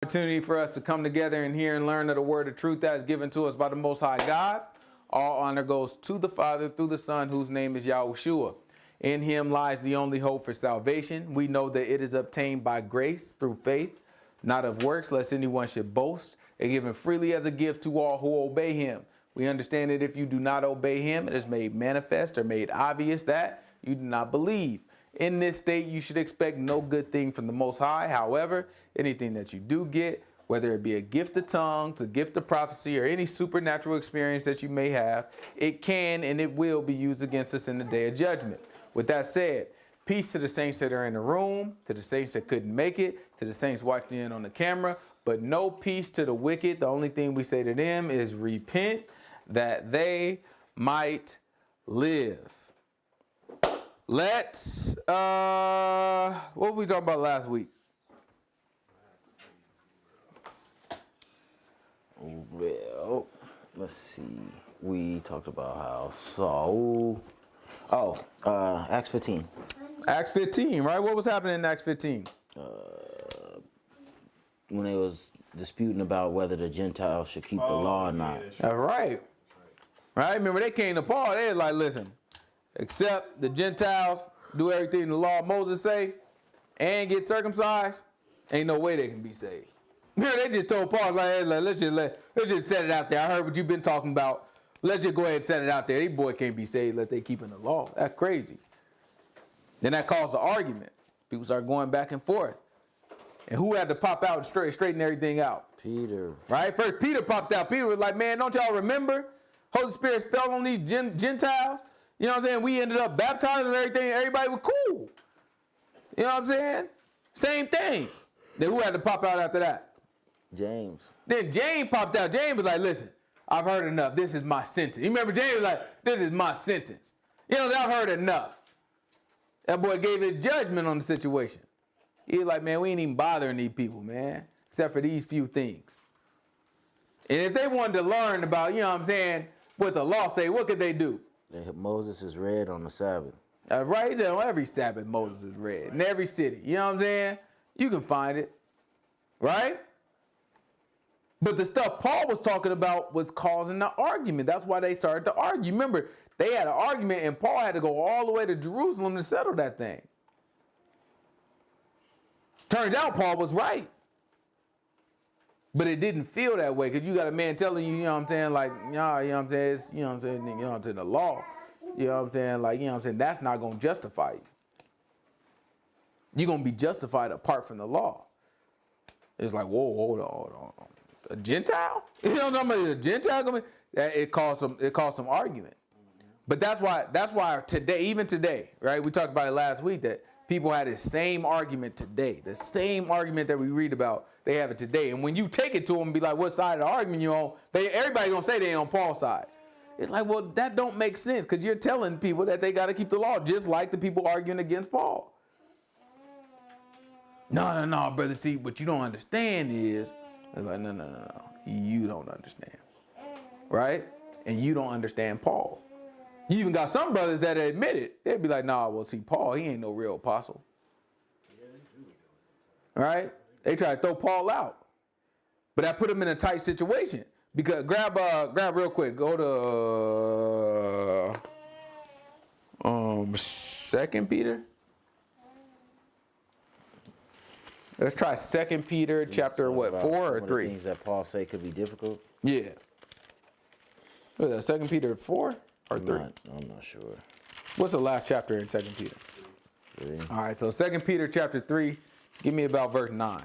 Opportunity for us to come together and hear and learn of the word of truth that is given to us by the Most High God. All honor goes to the Father through the Son, whose name is Yahushua. In him lies the only hope for salvation. We know that it is obtained by grace through faith, not of works, lest anyone should boast, and given freely as a gift to all who obey him. We understand that if you do not obey him, it is made manifest or made obvious that you do not believe. In this state, you should expect no good thing from the Most High. However, anything that you do get, whether it be a gift of tongues, a gift of prophecy, or any supernatural experience that you may have, it can and it will be used against us in the day of judgment. With that said, peace to the saints that are in the room, to the saints that couldn't make it, to the saints watching in on the camera, but no peace to the wicked. The only thing we say to them is repent that they might live. Let's, what were we talking about last week? Well, let's see. We talked about how Acts 15. Acts 15, right? What was happening in Acts 15? When they was disputing about whether the Gentiles should keep the law or not. All right. Right? Remember, they came to Paul. They was like, listen, except the Gentiles do everything the law of Moses say and get circumcised, ain't no way they can be saved. They just told Paul, like, hey, let's just set it out there. I heard what you've been talking about. Let's just go ahead and set it out there. These boy can't be saved unless they keeping the law. That's crazy. Then that caused an argument. People start going back and forth. And who had to pop out and straighten everything out? Peter. Right? First, Peter popped out. Peter was like, man, don't y'all remember? Holy Spirit fell on these Gentiles. You know what I'm saying? We ended up baptizing and everything. Everybody was cool. You know what I'm saying? Same thing. Then who had to pop out after that? James. Then James popped out. James was like, listen, I've heard enough. This is my sentence. You remember James was like, this is my sentence. You know, I've heard enough. That boy gave his judgment on the situation. He was like, man, we ain't even bothering these people, man, except for these few things. And if they wanted to learn about, you know what I'm saying, what the law say, what could they do? Moses is read on the Sabbath. Right? He said on every Sabbath Moses is read. In every city. You know what I'm saying? You can find it. Right? But the stuff Paul was talking about was causing the argument. That's why they started to argue. Remember, they had an argument and Paul had to go all the way to Jerusalem to settle that thing. Turns out Paul was right. But it didn't feel that way because you got a man telling you, you know what I'm saying, like, nah, you know what I'm saying, it's, you know what I'm saying, you know what I'm saying, the law. You know what I'm saying, like, you know what I'm saying, that's not going to justify you. You're going to be justified apart from the law. It's like, whoa, hold on. A Gentile? You know what I'm talking about? A Gentile? It caused some argument. But that's why today, even today, right? We talked about it last week that people had the same argument today. The same argument that we read about, they have it today. And when you take it to them and be like, what side of the argument you on? Everybody gonna say they on Paul's side. It's like, well, that don't make sense because you're telling people that they got to keep the law, just like the people arguing against Paul. No, brother. See, what you don't understand is, it's like, no. You don't understand, right? And you don't understand Paul. You even got some brothers that admit it. They'd be like, nah, well, see, Paul, he ain't no real apostle. Right? They try to throw Paul out. But that put him in a tight situation. Because grab real quick. Go to 2 Peter. Let's try 2 Peter chapter 4 or 3? Things that Paul say could be difficult. Yeah. What is that, 2 Peter 4 or 3? I'm not sure. What's the last chapter in 2 Peter? 3. All right, so 2 Peter chapter 3, give me about verse 9.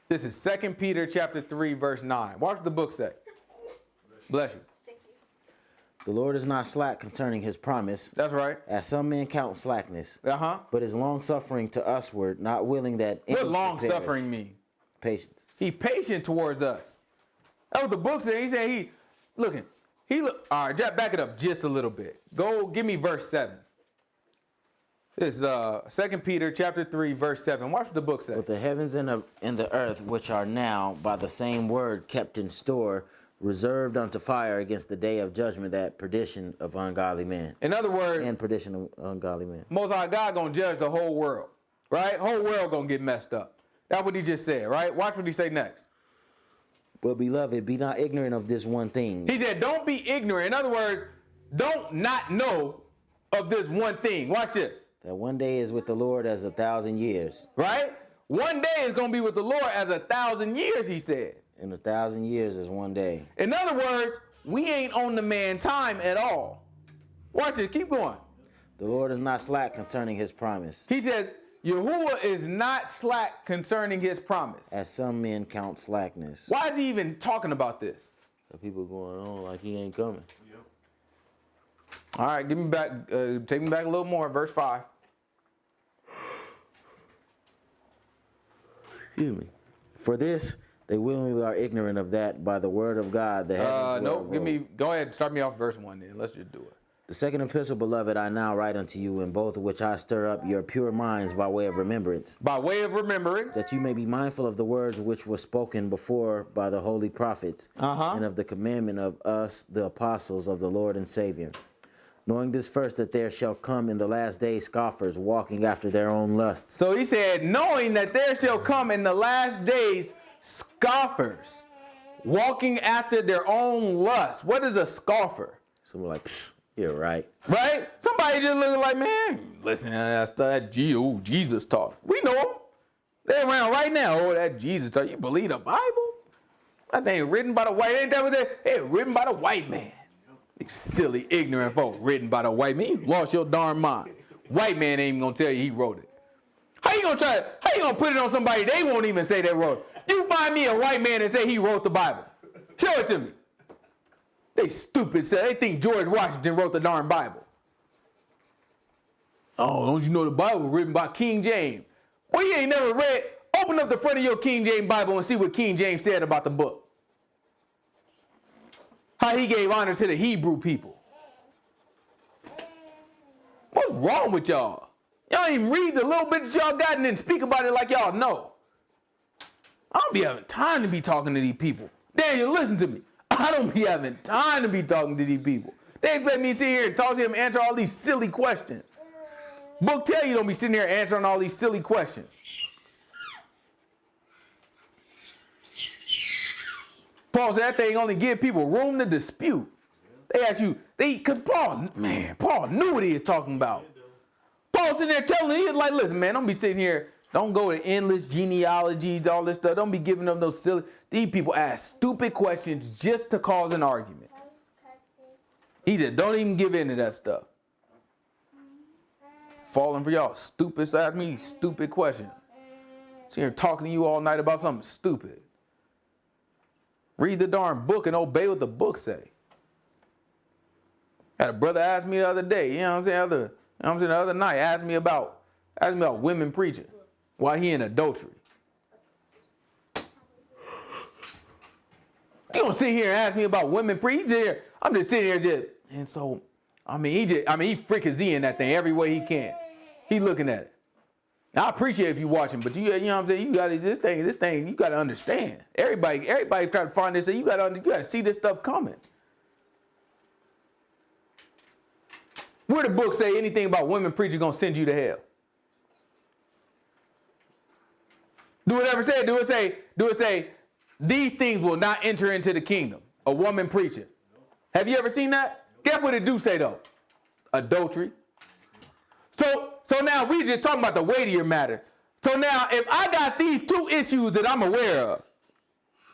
This is 2 Peter chapter 3, verse 9. Watch what the book say. Bless you. Thank you. The Lord is not slack concerning his promise. That's right. As some men count slackness. Uh-huh. But is long-suffering to usward, not willing that any What long-suffering mean? Patience. He patient towards us. That's what the book said. He said all right, back it up just a little bit. Go, give me verse 7. This is 2 Peter chapter 3, verse 7. Watch what the book says. But the heavens and the earth, which are now by the same word kept in store, reserved unto fire against the day of judgment, that perdition of ungodly men. In other words, and perdition of ungodly men. Most High God gonna judge the whole world. right? Whole world gonna get messed up. That's what he just said, right? Watch what he say next. But beloved, be not ignorant of this one thing. He said, don't be ignorant. In other words, don't not know of this one thing. Watch this. That one day is with the Lord as 1,000 years. Right? One day is going to be with the Lord as 1,000 years, he said. And 1,000 years is one day. In other words, we ain't on the man time at all. Watch this. Keep going. The Lord is not slack concerning his promise, He said, Yahuwah is not slack concerning his promise. as some men count slackness. Why is he even talking about this? The people going on like he ain't coming. All right, give me back, take me back a little more. Verse 5. Excuse me. For this, they willingly are ignorant of that by the word of God. The heavens were Nope. of old. Go ahead. Start me off verse 1 then. Let's just do it. The second epistle, beloved, I now write unto you, in both which I stir up your pure minds by way of remembrance, By way of remembrance. that you may be mindful of the words which were spoken before by the holy prophets, and of the commandment of us, the apostles of the Lord and Savior. Knowing this first, that there shall come in the last days scoffers, walking after their own lusts. So he said, knowing that there shall come in the last days scoffers, walking after their own lust. What is a scoffer? Someone like, you're right. Right? Somebody just looking like, man, listen to that stuff, that Jesus talk. We know them. They're around right now. Oh, that Jesus talk. You believe the Bible? That thing written by the white. Ain't that what they written by the white man? These silly, ignorant folk written by the white man. You lost your darn mind. White man ain't even gonna tell you he wrote it. How you gonna put it on somebody they won't even say they wrote it? You find me a white man and say he wrote the Bible. Show it to me. They stupid. They think George Washington wrote the darn Bible. Oh, don't you know the Bible was written by King James? Well, you ain't never read. Open up the front of your King James Bible and see what King James said about the book. How he gave honor to the Hebrew people. What's wrong with y'all? Y'all ain't even read the little bit that y'all got and then speak about it like y'all know. I don't be having time to be talking to these people. Daniel, listen to me. I don't be having time to be talking to these people. They expect me to sit here and talk to them and answer all these silly questions. Book tell you don't be sitting here answering all these silly questions. Paul said that thing only give people room to dispute. They ask you, because Paul knew what he was talking about. Paul sitting there telling him, he was like, listen, man, don't be sitting here. Don't go to endless genealogies, all this stuff. Don't be giving them those silly. These people ask stupid questions just to cause an argument. He said, don't even give in to that stuff. Falling for y'all stupid. So ask me these stupid questions. Sitting here talking to you all night about something stupid. Read the darn book and obey what the book say. Had a brother ask me the other day, you know what I'm saying? The other night, asked me about women preaching while he in adultery. You don't sit here and ask me about women preaching. I'm just sitting here and so, he freakazoing that thing every way he can. He looking at it. Now, I appreciate if you watching, but you know what I'm saying? You got this thing, you got to understand. Everybody's trying to find this, you got to see this stuff coming. Where the book say anything about women preaching gonna send you to hell? Do it ever say? Do it say these things will not enter into the kingdom? A woman preaching. Have you ever seen that? Guess what it do say though? Adultery. So now we just talking about the weightier matter. So now if I got these two issues that I'm aware of,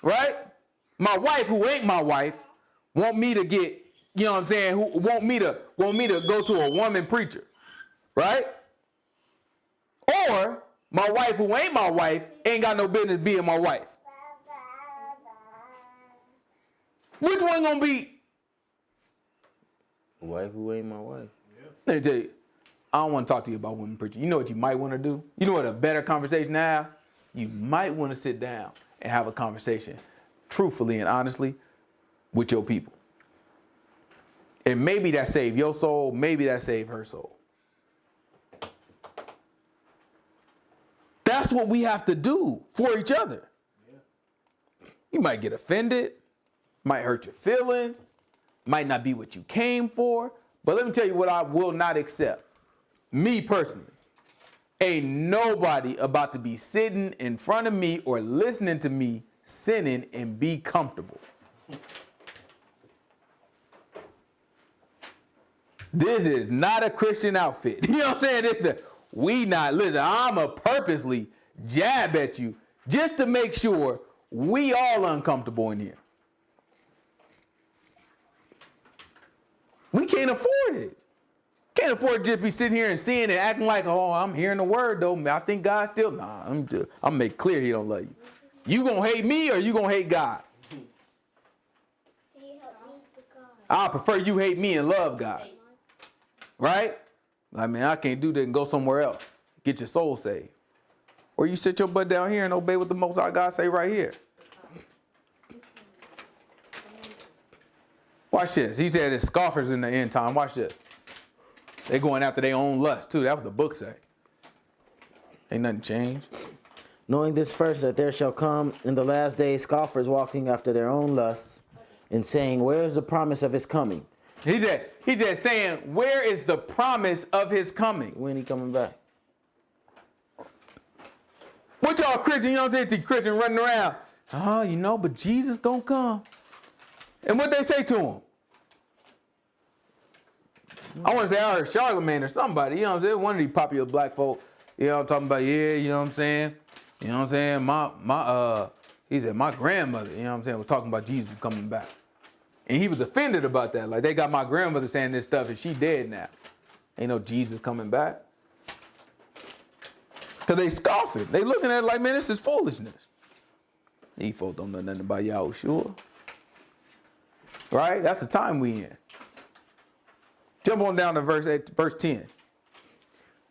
right? My wife, who ain't my wife, want me to get, you know what I'm saying, who want me to go to a woman preacher, right? Or my wife, who ain't my wife, ain't got no business being my wife. Which one gonna be? A wife who ain't my wife. Let me tell you, I don't want to talk to you about women preaching. You know what you might want to do? You know what a better conversation to have? You might want to sit down and have a conversation, truthfully and honestly, with your people. And maybe that saved your soul, maybe that saved her soul. That's what we have to do for each other. You might get offended, might hurt your feelings, might not be what you came for, but let me tell you what I will not accept. Me personally. Ain't nobody about to be sitting in front of me or listening to me sinning and be comfortable. This is not a Christian outfit. You know what I'm saying? Listen, I'ma purposely jab at you just to make sure we all uncomfortable in here. We can't afford it. Can't afford to just be sitting here and seeing and acting like, oh, I'm hearing the word though. I think God still, nah, I'm make clear he don't love you. You gonna hate me or you gonna hate God? I prefer you hate me and love God. Right? I mean, I can't do that and go somewhere else. Get your soul saved. Or you sit your butt down here and obey what the Most High God say right here. Watch this. He said there's scoffers in the end time. Watch this. They're going after their own lust too. That's what the book say. Ain't nothing changed. Knowing this first, that there shall come in the last days scoffers walking after their own lusts, and saying, where is the promise of his coming? He said saying, where is the promise of his coming? When he coming back? What y'all Christian, you know what I'm saying? The Christian running around. Oh, but Jesus don't come. And what they say to him? I want to say I heard Charlemagne or somebody, you know what I'm saying? One of these popular black folk, you know, talking about, yeah, you know what I'm saying? You know what I'm saying? He said, my grandmother, you know what I'm saying, was talking about Jesus coming back. And he was offended about that. Like, they got my grandmother saying this stuff and she dead now. Ain't no Jesus coming back. Because they scoffing. They looking at it like, man, this is foolishness. These folks don't know nothing about Yahushua. Right? That's the time we in. Jump on down to verse 10.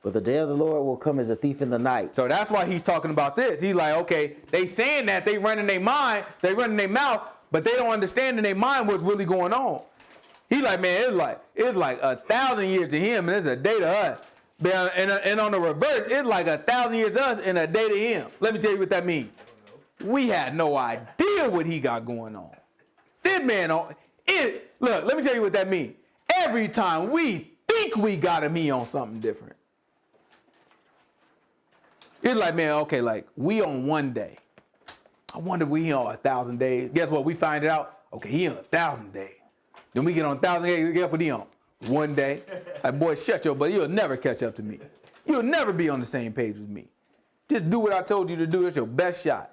But the day of the Lord will come as a thief in the night. So that's why he's talking about this. He's like, okay, they saying that, they running their mind, they running their mouth, but they don't understand in their mind what's really going on. He's like, man, it's like 1,000 years to him, and it's a day to us. And on the reverse, it's like 1,000 years to us and a day to him. Let me tell you what that means. We had no idea what he got going on. This man, look, let me tell you what that means. Every time we think we got him, he on something different. It's like, man, okay, like we on one day. I wonder if we on 1,000 days. Guess what? We find it out. Okay, he on 1,000 days. Then we get on 1,000 days. Guess what he on? One day. Like, boy, shut your butt. You'll never catch up to me. You'll never be on the same page with me. Just do what I told you to do. It's your best shot.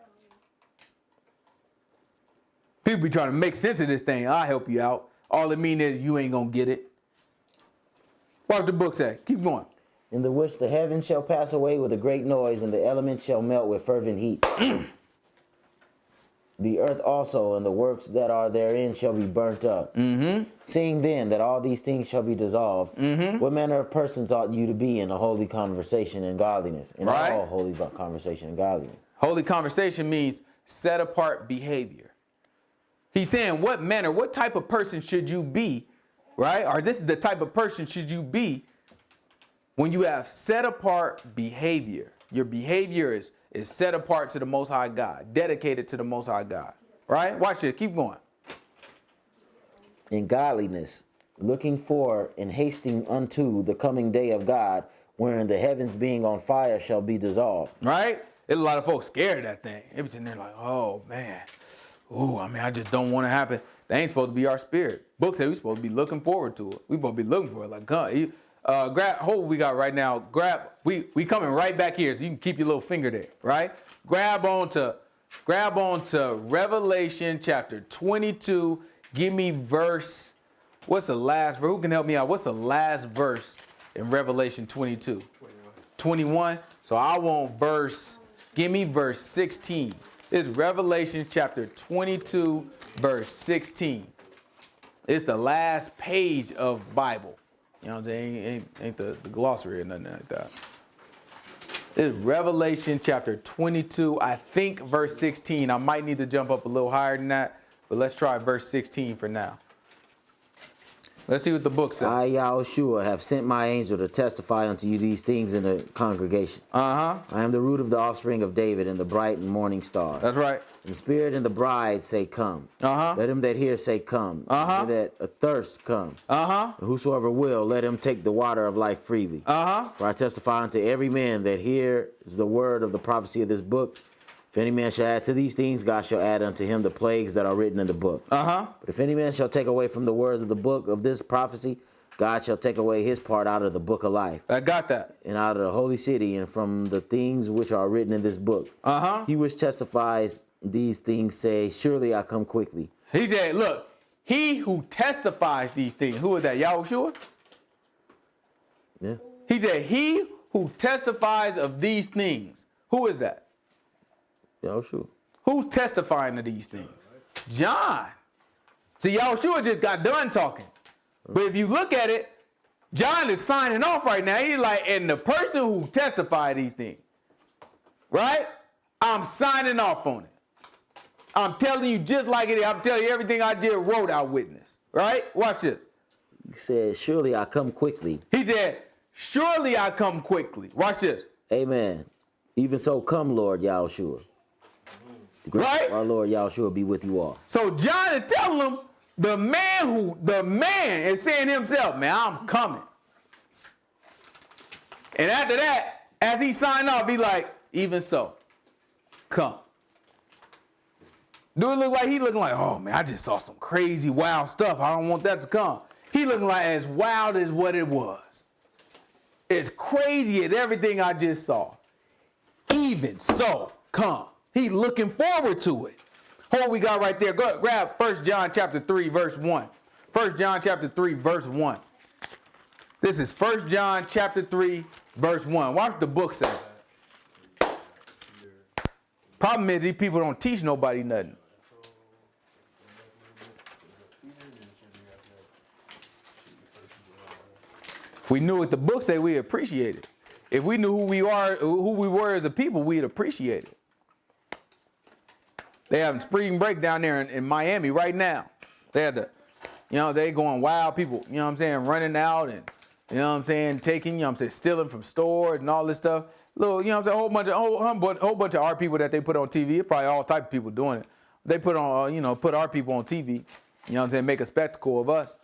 People be trying to make sense of this thing. I'll help you out. All it means is you ain't going to get it. What the book say? Keep going. In the which the heavens shall pass away with a great noise, and the elements shall melt with fervent heat. The earth also and the works that are therein shall be burnt up. Mm-hmm. Seeing then that all these things shall be dissolved, what manner of persons ought you to be in a holy conversation and godliness? In all holy conversation and godliness. Holy conversation means set apart behavior. He's saying what type of person should you be, right? Or this is the type of person should you be when you have set apart behavior. Your behavior is set apart to the Most High God, dedicated to the Most High God, right? Watch this, keep going. In godliness, looking for and hasting unto the coming day of God, wherein the heavens being on fire shall be dissolved. Right? There's a lot of folks scared of that thing. They be sitting there like, oh man, I just don't want to happen. That ain't supposed to be our spirit. Book say we're supposed to be looking forward to it. We supposed to be looking for it. Like, grab, hold what we got right now. We coming right back here, so you can keep your little finger there, right? Grab on to Revelation chapter 22. Give me verse, what's the last verse? Who can help me out? What's the last verse in Revelation 22? 21. So I want give me verse 16. It's Revelation chapter 22, verse 16. It's the last page of Bible. You know what I'm saying? Ain't the glossary or nothing like that. It's Revelation chapter 22, I think verse 16. I might need to jump up a little higher than that, but let's try verse 16 for now. Let's see what the book says. I, Yahushua, have sent my angel to testify unto you these things in the congregation. Uh-huh. I am the root of the offspring of David and the bright and morning star. That's right. And the Spirit and the bride say, come. Uh-huh. Let him that hear say, come. Uh-huh. Let him that athirst come. Uh-huh. And whosoever will, let him take the water of life freely. Uh-huh. For I testify unto every man that hears the word of the prophecy of this book. If any man shall add to these things, God shall add unto him the plagues that are written in the book. Uh-huh. But if any man shall take away from the words of the book of this prophecy, God shall take away his part out of the book of life. I got that. And out of the holy city, and from the things which are written in this book. Uh-huh. He which testifies these things say, surely I come quickly. He said, look, he who testifies these things. Who is that? Yahushua? Yeah. He said, he who testifies of these things. Who is that? Yahushua. Who's testifying to these things? John. See, Yahushua just got done talking. But if you look at it, John is signing off right now. He's like, and the person who testified these things, right? I'm signing off on it. I'm telling you just like it is. I'm telling you everything I just wrote, I witnessed. Right? Watch this. He said, surely I come quickly. He said, surely I come quickly. Watch this. Amen. Even so come, Lord Yahushua. The grace Right? of our Lord Yahushua be with you all. So John is telling them, the man is saying himself, man, I'm coming. And after that, as he signed off, he like, even so, come. Do it look like he looking like, oh man, I just saw some crazy wild stuff. I don't want that to come. He looking like as wild as what it was. It's crazy as everything I just saw. Even so, come. He looking forward to it. What we got right there, go ahead, grab 1 John chapter 3, verse 1. 1 John chapter 3, verse 1. This is 1 John chapter 3, verse 1. Watch the book say. Problem is these people don't teach nobody nothing. If we knew what the book say, we'd appreciate it. If we knew who we were as a people, we'd appreciate it. They having spring break down there in Miami right now. They had to, they going wild, people, running out and, taking, stealing from stores and all this stuff. Little, a whole bunch of our people that they put on TV. Probably all type of people doing it. They put on, put our people on TV. Make a spectacle of us.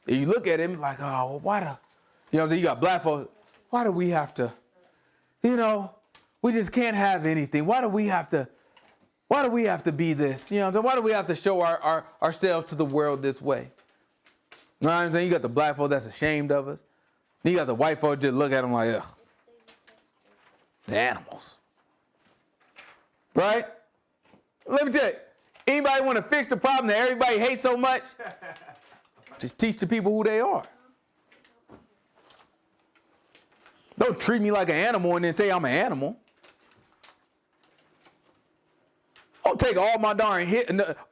And you look at him like, oh, well, why the, you got black folks. Why do we have to, we just can't have anything. Why do we have to be this? Why do we have to show ourselves to the world this way? You know what I'm saying? You got the black folk that's ashamed of us. Then you got the white folk just look at them like, ugh. The animals. Right? Let me tell you, anybody want to fix the problem that everybody hates so much? Just teach the people who they are. Don't treat me like an animal and then say I'm an animal. Don't take all my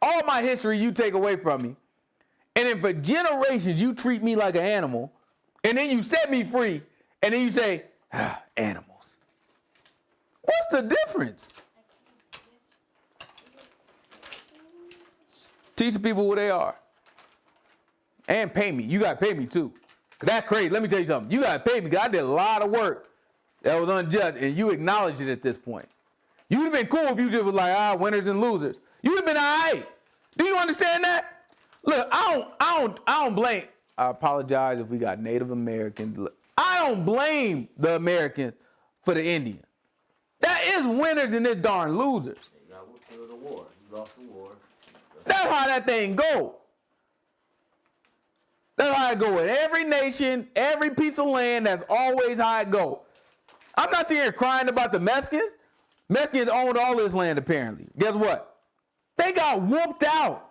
all my history you take away from me. And then for generations you treat me like an animal. And then you set me free. And then you say, animals. What's the difference? Teach the people who they are. And pay me. You got to pay me too. That's crazy. Let me tell you something. You got to pay me because I did a lot of work that was unjust. And you acknowledged it at this point. You'd have been cool if you just was like, winners and losers. You'd have been all right. Do you understand that? Look, I don't blame. I apologize if we got Native Americans. I don't blame the Americans for the Indians. That is winners and this darn losers. You got whooped in the war. You lost the war. That's how that thing go. That's how it go with every nation, every piece of land. That's always how it go. I'm not sitting here crying about the Mexicans. Mexicans owned all this land apparently. Guess what? They got whooped out.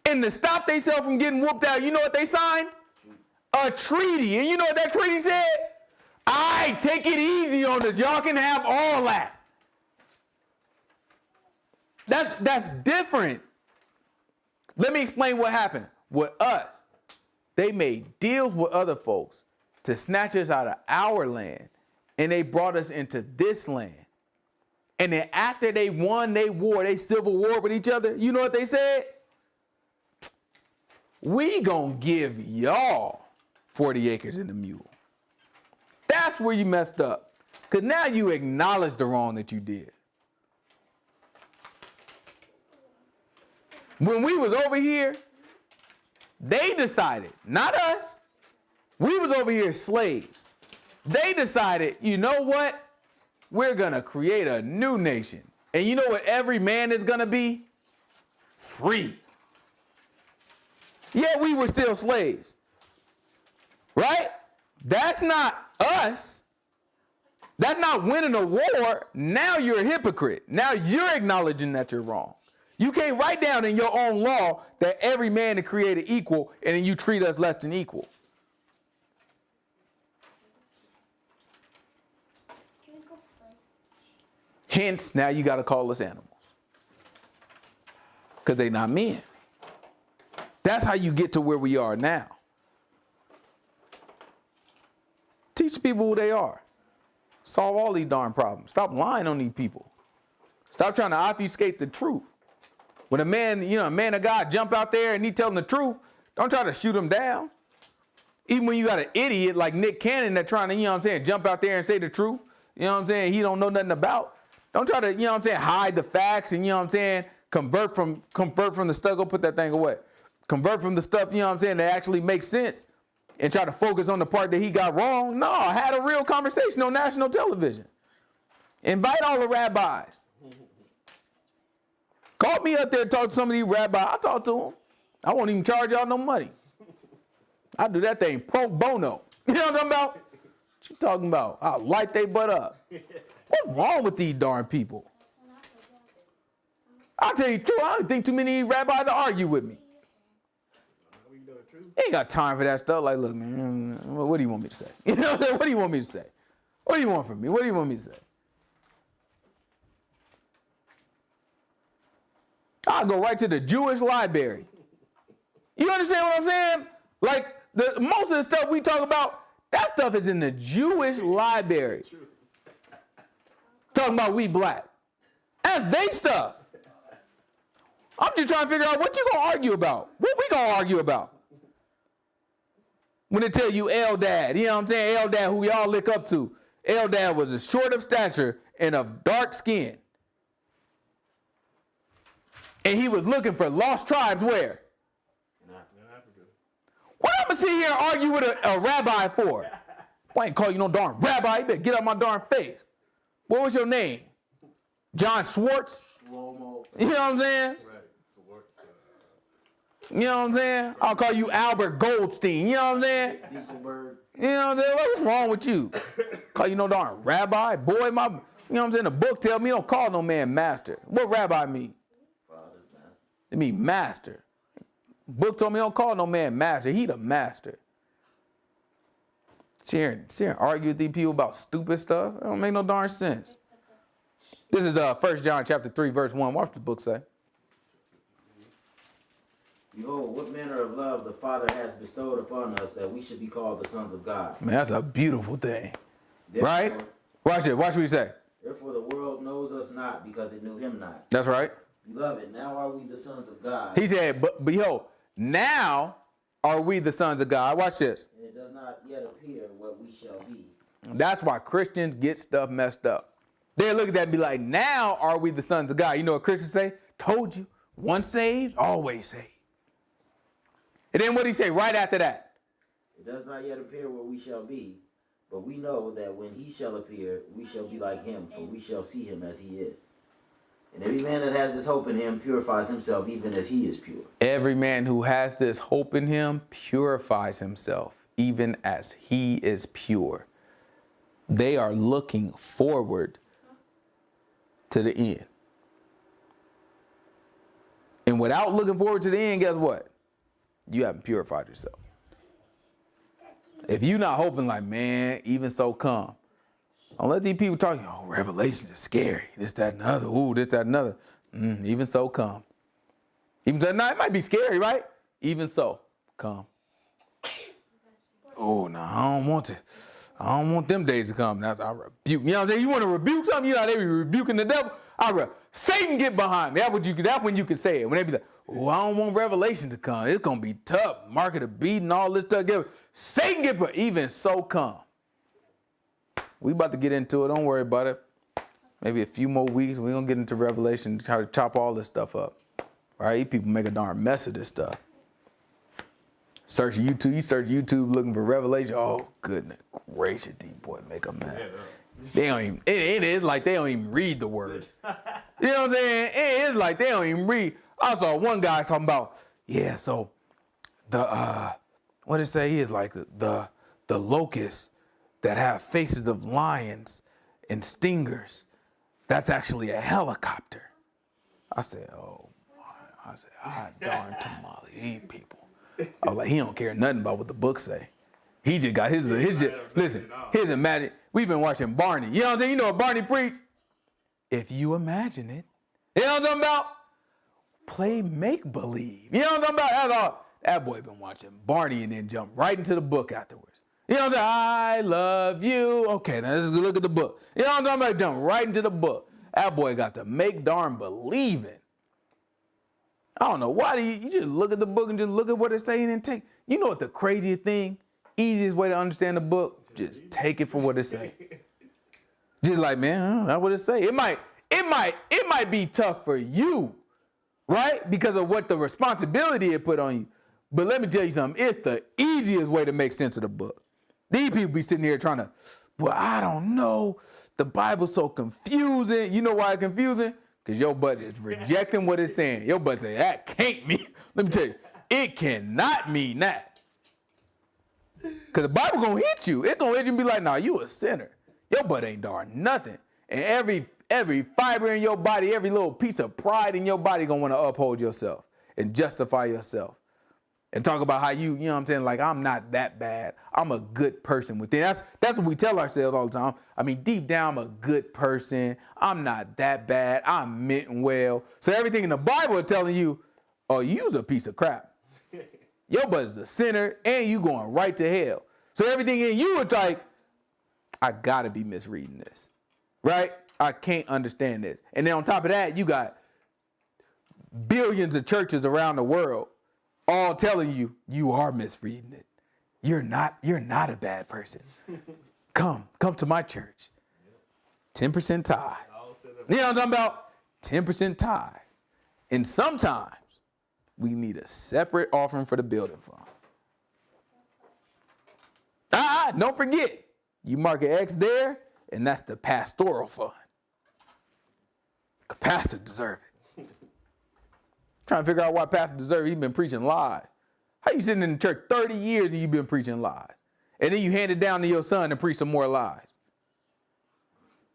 And to stop themselves from getting whooped out, you know what they signed? A treaty. And you know what that treaty said? Take it easy on us. Y'all can have all that. That's different. Let me explain what happened. With us, they made deals with other folks to snatch us out of our land, and they brought us into this land. And then after they won their war, they civil war with each other, you know what they said? we gonna give y'all 40 acres and a mule. That's where you messed up. Because now you acknowledge the wrong that you did. When we was over here, they decided, not us, we was over here slaves. They decided, you know what? We're going to create a new nation. And you know what every man is going to be? Free. Yeah, we were still slaves. Right? That's not us. That's not winning a war. Now you're a hypocrite. Now you're acknowledging that you're wrong. You can't write down in your own law that every man is created equal and then you treat us less than equal. Hence, now you got to call us animals. Because they're not men. That's how you get to where we are now. Teach people who they are. Solve all these darn problems. Stop lying on these people. Stop trying to obfuscate the truth. When a man, a man of God jump out there and he telling the truth, don't try to shoot him down. Even when you got an idiot like Nick Cannon that trying to, jump out there and say the truth, he don't know nothing about. Don't try to, hide the facts and, convert from the stuff. Go put that thing away. Convert from the stuff, that actually makes sense and try to focus on the part that he got wrong. No, I had a real conversation on national television. Invite all the rabbis. Call me up there and talk to some of these rabbis. I'll talk to them. I won't even charge y'all no money. I'll do that thing pro bono. You know what I'm talking about? What you talking about? I'll light they butt up. What's wrong with these darn people? I'll tell you the truth. I don't think too many rabbis to argue with me. You ain't got time for that stuff. Like, look, man, what do you want me to say? You know what I'm saying? What do you want me to say? What do you want from me? What do you want me to say? I'll go right to the Jewish library. You understand what I'm saying? Like, most of the stuff we talk about, that stuff is in the Jewish library. Talking about we black. That's they stuff. I'm just trying to figure out what you gonna argue about. What we gonna argue about? When they tell you Eldad, you know what I'm saying? Eldad, who y'all look up to. Eldad was a short of stature and of dark skin. And he was looking for lost tribes where? In Africa. What I'm gonna sit here and argue with a rabbi for? I ain't call you no darn rabbi. You better get out my darn face. What was your name? John Schwartz? Romo. You know what I'm saying? You know what I'm saying? I'll call you Albert Goldstein. You know what I'm saying? You know what I'm saying? What's wrong with you? Call you no darn rabbi? Boy, you know what I'm saying? The book tells me don't call no man master. What rabbi mean? It mean master. Book told me don't call no man master. He the master. Sit here and argue with these people about stupid stuff. It don't make no darn sense. This is 1 John chapter 3, verse 1. Watch the book say. Behold, what manner of love the Father has bestowed upon us that we should be called the sons of God. Man, that's a beautiful thing. Therefore, right? Watch it. Watch what he say. Therefore the world knows us not because it knew him not. That's right. Beloved, now are we the sons of God. He said, but behold, now are we the sons of God. Watch this. And it does not yet appear what we shall be. That's why Christians get stuff messed up. They look at that and be like, now are we the sons of God. You know what Christians say? Told you, once saved, always saved. And then what did he say right after that? It does not yet appear what we shall be, but we know that when he shall appear, we shall be like him, for we shall see him as he is. And every man that has this hope in him purifies himself even as he is pure. Every man who has this hope in him purifies himself even as he is pure. They are looking forward to the end. And without looking forward to the end, guess what? You haven't purified yourself. If you're not hoping like, man, even so come. Don't let these people talk, oh, Revelation is scary. This, that, and the other. Ooh, this, that, and the other. Even so come. Even so, now it might be scary, right? Even so, come. Oh, no, I don't want to. I don't want them days to come. That's I rebuke. You know what I'm saying? You want to rebuke something? You know how they be rebuking the devil? Satan, get behind me. That's when you can say it. When they be like, oh, I don't want revelation to come. It's going to be tough. Market of beating, all this stuff. Satan, get behind. Even so come. We about to get into it. Don't worry about it. Maybe a few more weeks. We're going to get into Revelation, try to chop all this stuff up. Right? You people make a darn mess of this stuff. Search YouTube. You search YouTube looking for Revelation. Oh, goodness gracious, these boys make a mess. They don't even, it is like they don't even read the word. You know what I'm saying? It is like they don't even read. I saw one guy talking about, yeah, so the, what did it say? He is like the locusts that have faces of lions and stingers. That's actually a helicopter. I said, oh, my. I said, darn tamale, these people. I was like, he don't care nothing about what the book say. He just got his listen, his imagine. We've been watching Barney. You know what I'm saying? You know what Barney preached? If you imagine it. You know what I'm talking about? Play make-believe. You know what I'm talking about? That's all. That boy been watching Barney and then jump right into the book afterwards. You know what I'm saying? I love you. Okay, now let's look at the book. You know what I'm talking about? Jump right into the book. That boy got to make darn believing. I don't know. Why do you just look at the book and just look at what it's saying and take? You know what the craziest thing, easiest way to understand the book? Just take it for what it say. Just like, man, that's what it say. It might be tough for you, right? Because of what the responsibility it put on you. But let me tell you something. It's the easiest way to make sense of the book. These people be sitting here trying to, well, I don't know. The Bible's so confusing. You know why it's confusing? Because your butt is rejecting what it's saying. Your butt say, that can't mean. Let me tell you, it cannot mean that. Because the Bible going to hit you. It's going to hit you and be like, nah, you a sinner. Your butt ain't darn nothing. And every fiber in your body, every little piece of pride in your body going to want to uphold yourself and justify yourself. And talk about how you know what I'm saying, like, I'm not that bad. I'm a good person within. That's what we tell ourselves all the time. I mean, deep down, I'm a good person. I'm not that bad. I'm meant well. So everything in the Bible is telling you, oh, you's a piece of crap. Your butt is a sinner, and you going right to hell. So everything in you is like, I got to be misreading this, right? I can't understand this. And then on top of that, you got billions of churches around the world all telling you, you are misreading it. You're not a bad person. Come to my church. 10% tithe. You know what I'm talking about? 10% tithe. And sometimes we need a separate offering for the building fund. Don't forget. You mark an X there, and that's the pastoral fund. The pastor deserves it. Trying to figure out why pastor deserves it. He's been preaching lies. How you sitting in the church 30 years and you've been preaching lies? And then you hand it down to your son and preach some more lies.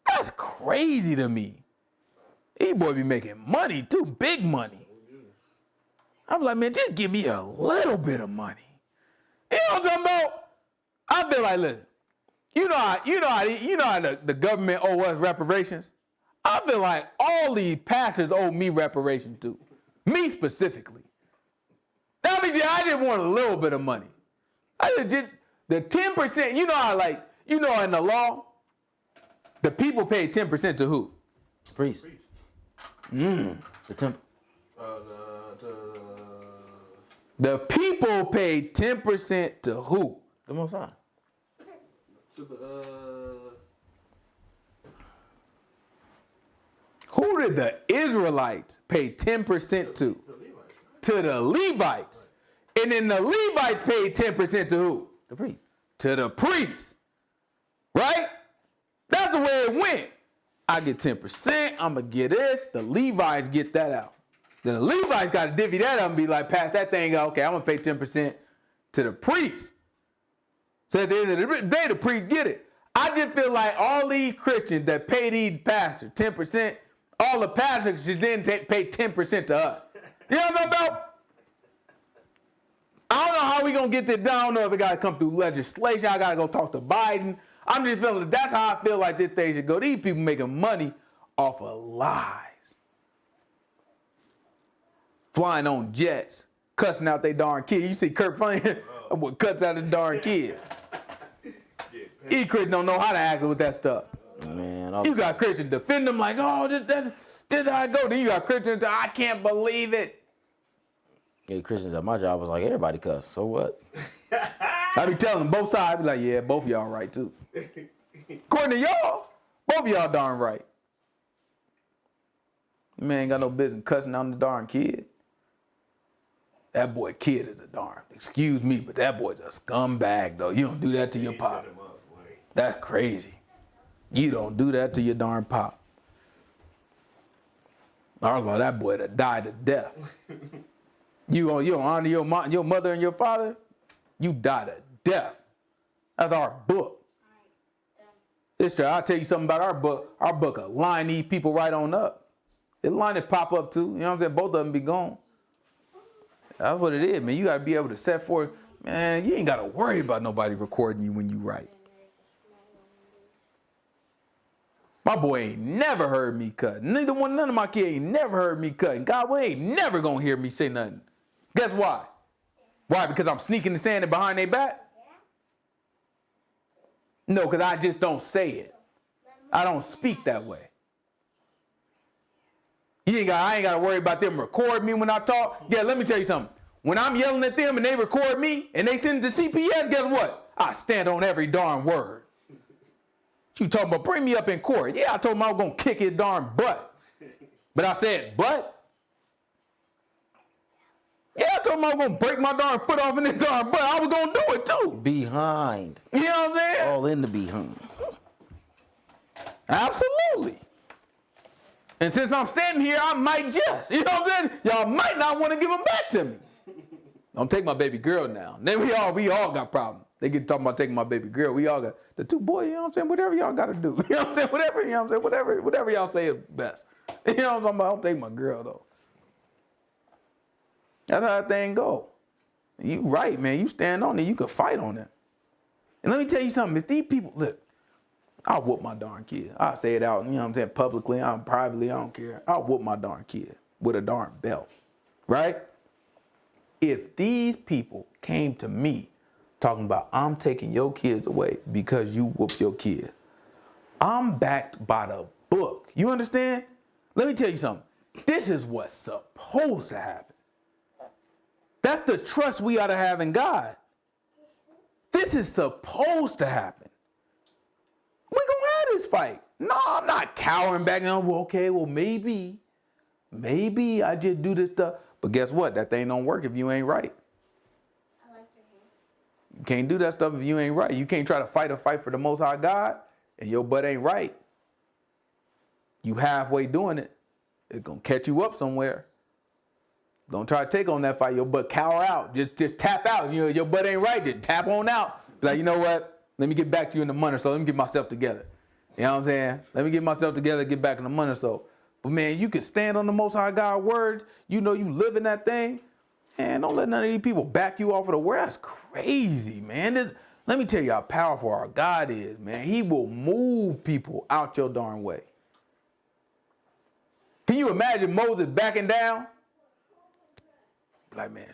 That's crazy to me. These boy be making money too, big money. I'm like, man, just give me a little bit of money. You know what I'm talking about? I feel like, listen, you know how the government owe us reparations? I feel like all these pastors owe me reparations too. Me specifically. I mean, I just want a little bit of money. I just did the 10%. You know how, like, you know, in the law, the people pay 10% to who? Priest. The temple. The people pay 10% to who? The Most High. Who did the Israelites pay 10% to? To the Levites. And then the Levites paid 10% to who? The priest. To the priests. Right? That's the way it went. I get 10%, I'm going to get this. The Levites get that out. Then the Levites got to divvy that up and be like, pass that thing out. Okay, I'm going to pay 10% to the priest. So at the end of the day, the priest get it. I just feel like all these Christians that pay these pastors 10%, all the pastors should then pay 10% to us. You know what I'm talking about? I don't know how we going to get this done. I don't know if it got to come through legislation. I got to go talk to Biden. I'm just feeling that's how I feel like this thing should go. These people making money off of lies. Flying on jets, cussing out their darn kids. You see Kurt Franklin, what cuts out his darn kid. These Christians don't know how to act with that stuff. Man, You got Christians defend them like, oh, this how I go. Then you got Christians, I can't believe it. yeah, Christians at my job was like, everybody cuss. So what? I be telling them both sides. I be like, yeah, both of y'all right too. According to y'all, both of y'all darn right. Man ain't got no business cussing on the darn kid. That boy kid is a darn, excuse me, but that boy's a scumbag though. You don't do that to your pop. That's crazy. You don't do that to your darn pop. Our Lord, that boy that died to death. You don't honor your mother and your father, you die to death. That's our book. It's true. I'll tell you something about our book. Our book will line these people right on up. It'll line it pop up too. You know what I'm saying? Both of them be gone. That's what it is, man. You got to be able to set forth. Man, you ain't got to worry about nobody recording you when you write. My boy ain't never heard me cut. None of my kids ain't never heard me cut. And God, we ain't never going to hear me say nothing. Guess why? Why? Because I'm sneaking and saying it behind their back? No, because I just don't say it. I don't speak that way. I ain't got to worry about them recording me when I talk. Yeah, let me tell you something. When I'm yelling at them and they record me and they send it to CPS, guess what? I stand on every darn word. You talking about bring me up in court. Yeah, I told him I was going to kick his darn butt. But I said, butt? Yeah, I told him I was going to break my darn foot off in his darn butt. I was going to do it too. Behind. You know what I'm saying? All in the behind. Absolutely. And since I'm standing here, I might just. You know what I'm saying? Y'all might not want to give them back to me. Don't take my baby girl now. Then we all got problems. They get talking about taking my baby girl. We all got the two boys, you know what I'm saying? Whatever y'all got to do. You know what I'm saying? Whatever, you know what I'm saying? Whatever y'all say is best. You know what I'm talking about? Don't take my girl, though. That's how that thing go. You right, man. You stand on it. You can fight on it. And let me tell you something. If these people, look, I'll whoop my darn kid. I'll say it out, you know what I'm saying, publicly, privately, I don't care. I'll whoop my darn kid with a darn belt, right? If these people came to me talking about, I'm taking your kids away because you whoop your kid, I'm backed by the book. You understand? Let me tell you something. This is what's supposed to happen. That's the trust we ought to have in God. This is supposed to happen. We're going to have this fight. No, I'm not cowering back and well, okay, well, maybe I just do this stuff. But guess what? That thing don't work if you ain't right. I like your hand. You can't do that stuff if you ain't right. You can't try to fight a fight for the Most High God and your butt ain't right. You halfway doing it. It's going to catch you up somewhere. Don't try to take on that fight. Your butt cower out. Just tap out. You know, your butt ain't right. Just tap on out. Be like, you know what? Let me get back to you in a month or so. Let me get myself together. You know what I'm saying? Let me get myself together, get back in a month or so. But man, you can stand on the Most High God word. You know you live in that thing. Man, don't let none of these people back you off of the word. That's crazy, man. Let me tell you how powerful our God is, man. He will move people out your darn way. Can you imagine Moses backing down? Like, man,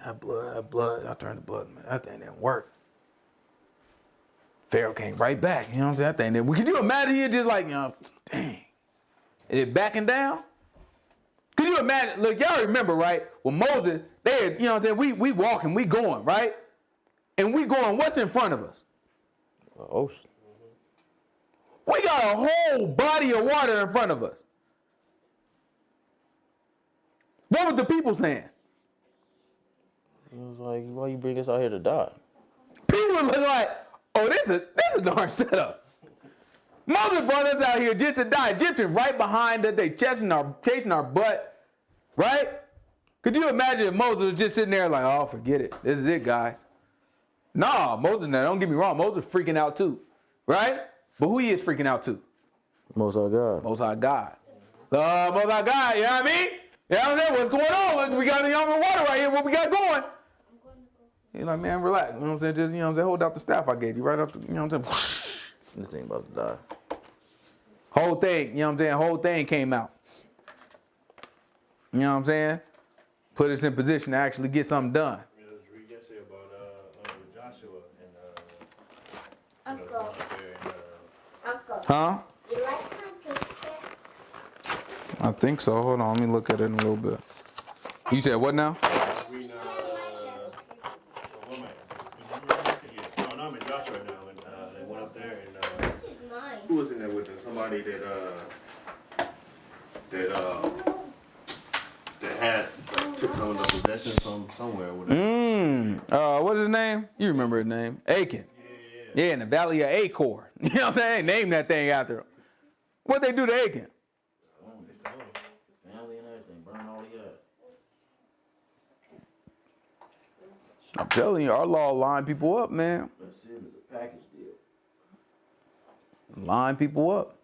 that blood, I turned the blood, man. That thing didn't work. Pharaoh came right back. You know what I'm saying? That thing didn't. Could you imagine he just like, you know, dang. And it backing down? Could you imagine? Look, y'all remember, right? When Moses, they had, you know what I'm saying? We walking, we going, right? And we going, what's in front of us? The ocean. We got a whole body of water in front of us. What was the people saying? It was like, why you bring us out here to die? People was like, oh, this is a darn setup. Moses brought us out here just to die. Egyptians right behind us, they chasing our butt, right? Could you imagine if Moses was just sitting there like, oh, forget it. This is it, guys. Nah, Moses, now don't get me wrong, Moses freaking out too, right? But who he is freaking out to? Most High God. Most High God. Most High God, you know what I mean? You know what I'm saying? What's going on? Look, we got the water right here. What we got going? He's like, man, relax. You know what I'm saying? Just, you know what I'm saying? Hold out the staff I gave you right up the, you know what I'm saying? This thing about to die. Whole thing, you know what I'm saying? Whole thing came out. You know what I'm saying? Put us in position to actually get something done. Read yesterday about Joshua and Huh? You like my picture? I think so. Hold on, let me look at it in a little bit. You said what now? Reading, no, I'm in Josh right now, and they went up there, and This is mine. who was in there with them? Somebody that had like, took some of the possessions from somewhere. Or whatever. What's his name? You remember his name? Achan. Yeah, in the Valley of Achor. You know what I'm saying? Name that thing after him. What they do to Achan? Family and everything, burn all he had. I'm telling you, our law line people up, man. That sin is a package deal. Line people up.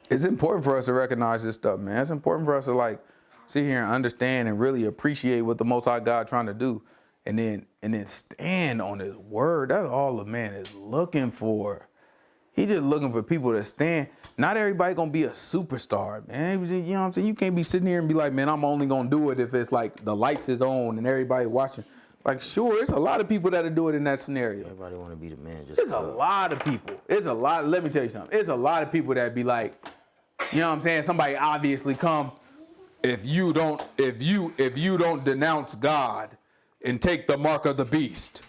It's important for us to recognize this stuff, man. It's important for us to like sit here and understand and really appreciate what the Most High God trying to do, and then stand on His word. That's all the man is looking for. He just looking for people to stand. Not everybody gonna be a superstar, man. You know what I'm saying? You can't be sitting here and be like, man, I'm only gonna do it if it's like the lights is on and everybody watching. Like, sure, it's a lot of people that'll do it in that scenario. Everybody want to be the man. Just It's a lot of people. It's a lot. Let me tell you something. It's a lot of people that be like, you know what I'm saying? Somebody obviously come. If you don't denounce God and take the mark of the beast,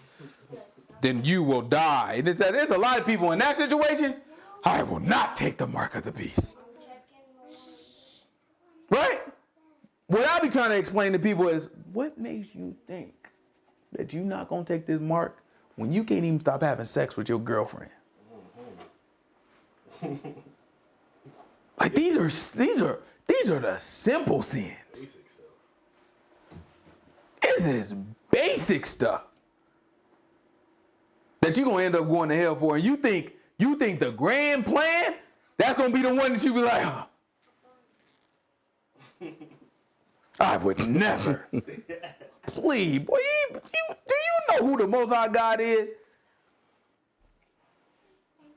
then you will die. And there's a lot of people in that situation. I will not take the mark of the beast. Right? What I be trying to explain to people is, what makes you think that you're not gonna take this mark when you can't even stop having sex with your girlfriend? Like these are the simple sins. This is basic stuff that you're gonna end up going to hell for, and you think the grand plan, that's gonna be the one that you be like, oh, I would never. Please, boy, do you know who the Most High God is?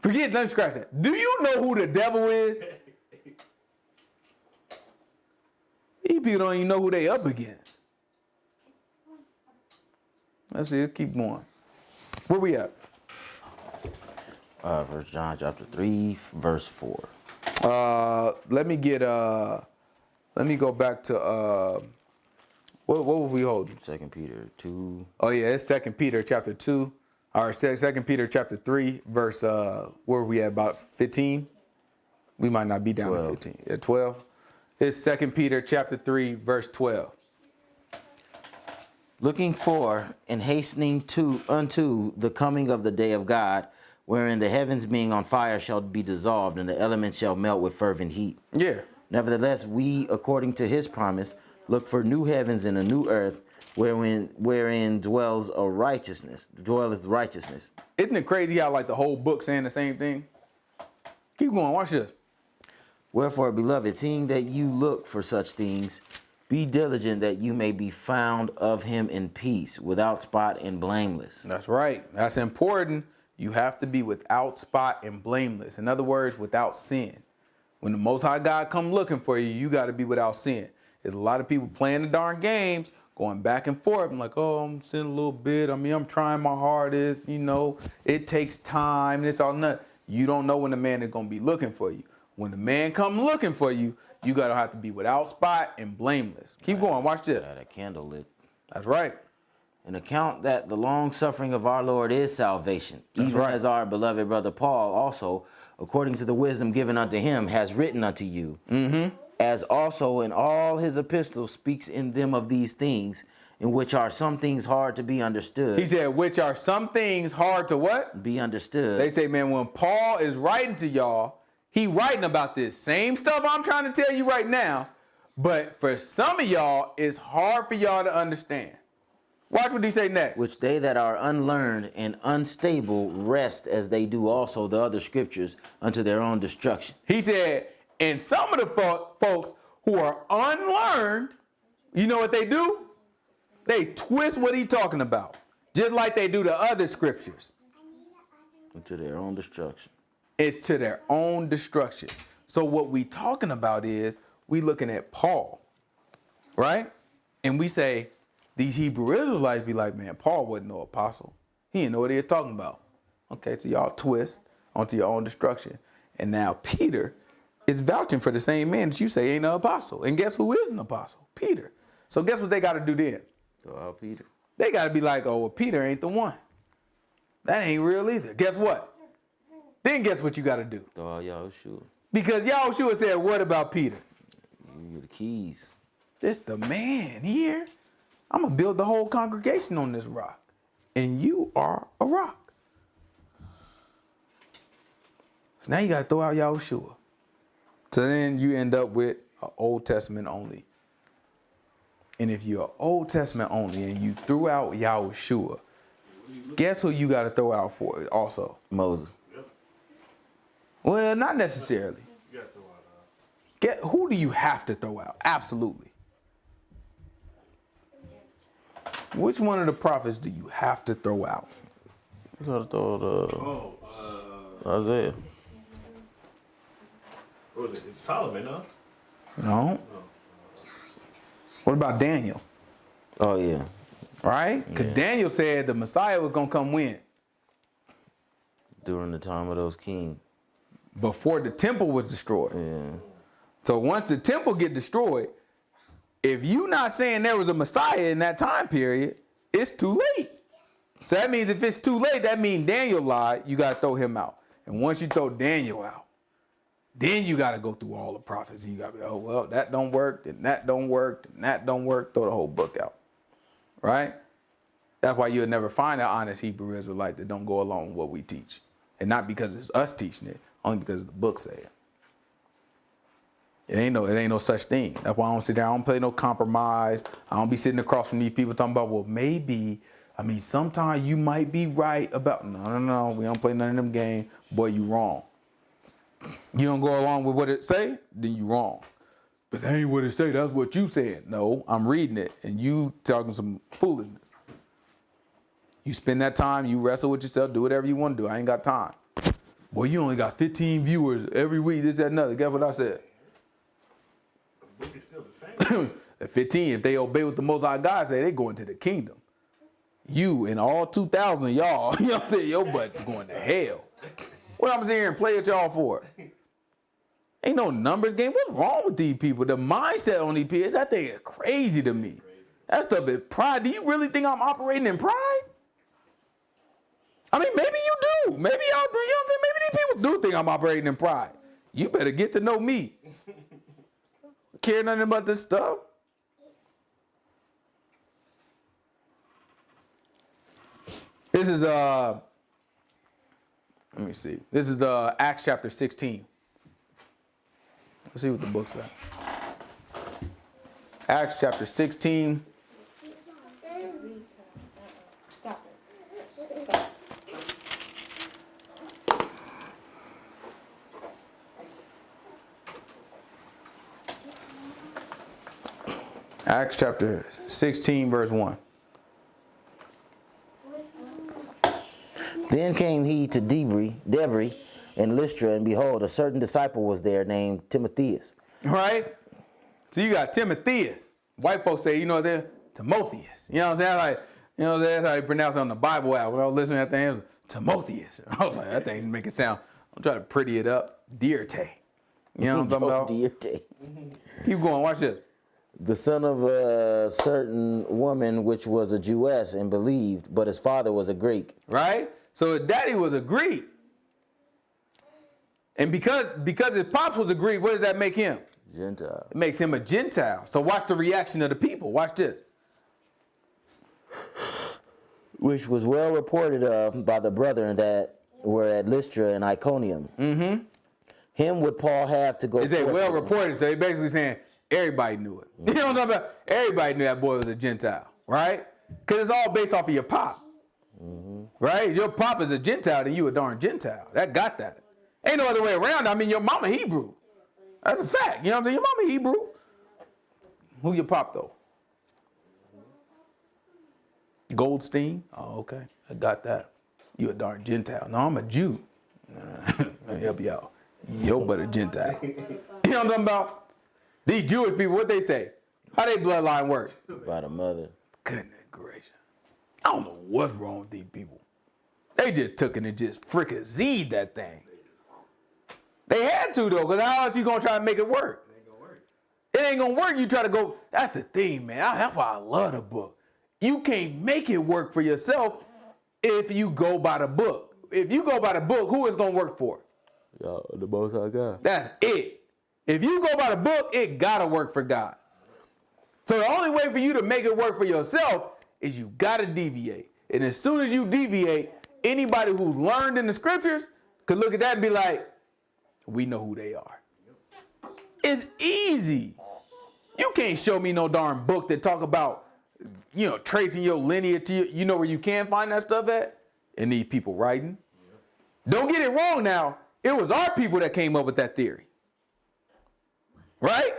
Forget, let me scratch that. Do you know who the devil is? These people don't even know who they up against. Let's see, let's keep going. Where we at? 1 John chapter 3, verse 4. Let me go back to what were we holding? 2 Peter 2. Oh yeah, it's 2 Peter chapter 2. Or 2 Peter chapter 3, verse where are we at, about 15? We might not be down 12. to 15. Yeah, 12. It's 2 Peter chapter 3, verse 12. Looking for and hastening unto the coming of the day of God, wherein the heavens being on fire shall be dissolved, and the elements shall melt with fervent heat. Yeah. Nevertheless, we, according to his promise, look for new heavens and a new earth, wherein dwelleth righteousness. Isn't it crazy how like the whole book saying the same thing? Keep going, watch this. Wherefore, beloved, seeing that you look for such things, be diligent that you may be found of him in peace, without spot and blameless. That's right. That's important. You have to be without spot and blameless. In other words, without sin. When the Most High God come looking for you, you got to be without sin. There's a lot of people playing the darn games, going back and forth. I'm like, oh, I'm sinning a little bit. I mean, I'm trying my hardest. You know, it takes time. It's all nut. You don't know when the man is going to be looking for you. When the man come looking for you, you got to have to be without spot and blameless. Keep going. Watch this. Got a candle lit. That's right. And account that the long suffering of our Lord is salvation, That's even right. as our beloved brother Paul also, according to the wisdom given unto him, has written unto you, as also in all his epistles speaks in them of these things, in which are some things hard to be understood. He said, which are some things hard to what? Be understood. They say, man, when Paul is writing to y'all, he writing about this same stuff I'm trying to tell you right now, but for some of y'all, it's hard for y'all to understand. Watch what he say next. Which they that are unlearned and unstable rest, as they do also the other scriptures, unto their own destruction. He said, and some of the folks who are unlearned, you know what they do? They twist what he's talking about, just like they do the other scriptures. Unto their own destruction. It's to their own destruction. So what we talking about is we looking at Paul, right? And we say, these Hebrew Israelites be like, man, Paul wasn't no apostle. He didn't know what he was talking about. Okay, so y'all twist onto your own destruction. And now Peter is vouching for the same man that you say ain't an apostle. And guess who is an apostle? Peter. So guess what they got to do then? Throw out Peter. They got to be like, oh, well, Peter ain't the one. That ain't real either. Guess what? Then guess what you got to do? Throw out Yahushua. Because Yahushua said, what about Peter? You get the keys. This the man here. I'm going to build the whole congregation on this rock. And you are a rock. So now you got to throw out Yahushua. So then you end up with an Old Testament only. And if you're Old Testament only and you threw out Yahushua, guess who you got to throw out for it also? Moses. Well, not necessarily. Who do you have to throw out? Absolutely. Which one of the prophets do you have to throw out? You got to throw out Isaiah. What was it? It's Solomon, huh? No. What about Daniel? Oh, yeah. Right? Because Daniel said the Messiah was going to come when? During the time of those kings. Before the temple was destroyed. Yeah. So once the temple get destroyed, if you not saying there was a Messiah in that time period, it's too late. So that means if it's too late, that means Daniel lied. You got to throw him out. And once you throw Daniel out, then you got to go through all the prophets. You got to be, oh, well, that don't work, and that don't work, and that don't work. Throw the whole book out. Right? That's why you'll never find an honest Hebrew Israelite that don't go along with what we teach. And not because it's us teaching it, only because the book say it. It ain't no such thing. That's why I don't sit there. I don't play no compromise. I don't be sitting across from these people talking about, well, maybe, sometimes you might be right about, no. We don't play none of them games. Boy, you wrong. You don't go along with what it say, then you wrong. But that ain't what it say. That's what you said. No, I'm reading it, and you talking some foolishness. You spend that time, you wrestle with yourself, do whatever you want to do. I ain't got time. Boy, you only got 15 viewers every week, this, that, and other. Guess what I said? The book is still the same. At 15, if they obey what the Most High God say, they go into the kingdom. You and all 2,000 y'all, you know what I'm saying, your butt going to hell. What I'm sitting here and play with y'all for? Ain't no numbers game. What's wrong with these people? The mindset on these people, that thing is crazy to me. That stuff is pride. Do you really think I'm operating in pride? Maybe you do. Maybe y'all do. You know what I'm saying? Maybe these people do think I'm operating in pride. You better get to know me. Care nothing about this stuff. This is let me see. This is Acts chapter 16. Let's see what the book says. Acts chapter 16. Acts chapter 16, verse 1. Then came he to Debri and Lystra, and behold, a certain disciple was there named Timotheus. Right? So you got Timotheus. White folks say, they're Timotheus. You know what I'm saying? Like, that's how they pronounce it on the Bible app. When I was listening to that thing, it was Timotheus. I was like, that thing make it sound, I'm trying to pretty it up. Dierte. You know what I'm talking about? Dierte. Keep going, watch this. The son of a certain woman which was a Jewess and believed, but his father was a Greek. Right? So his daddy was a Greek. And because his pops was a Greek, what does that make him? Gentile. It makes him a Gentile. So watch the reaction of the people. Watch this. Which was well reported of by the brethren that were at Lystra and Iconium. Mm-hmm. Him would Paul have to go. It's well reported. So he basically saying everybody knew it. You know what I'm talking about? Everybody knew that boy was a Gentile, right? Because it's all based off of your pop. Mm-hmm. Right? If your pop is a Gentile, then you a darn Gentile. That got that. Ain't no other way around. Your mama Hebrew. That's a fact. You know what I'm saying? Your mama Hebrew. Who your pop, though? Goldstein? Oh, okay. I got that. You a darn Gentile. No, I'm a Jew. Let me help you out. Yo, but a Gentile. You know what I'm talking about? These Jewish people, what they say? How they bloodline work? By the mother. Goodness gracious. I don't know what's wrong with these people. They just took it and just freaking Z'd that thing. They had to, though, because how else you going to try to make it work? It ain't going to work. You try to go. That's the thing, man. That's why I love the book. You can't make it work for yourself if you go by the book. If you go by the book, who is going to work for? The Most High God. That's it. If you go by the book, it got to work for God. So the only way for you to make it work for yourself is you got to deviate. And as soon as you deviate, anybody who learned in the scriptures could look at that and be like, we know who they are. It's easy. You can't show me no darn book that talk about, tracing your lineage to you know where you can find that stuff at? In these people writing. Don't get it wrong now. It was our people that came up with that theory. Right?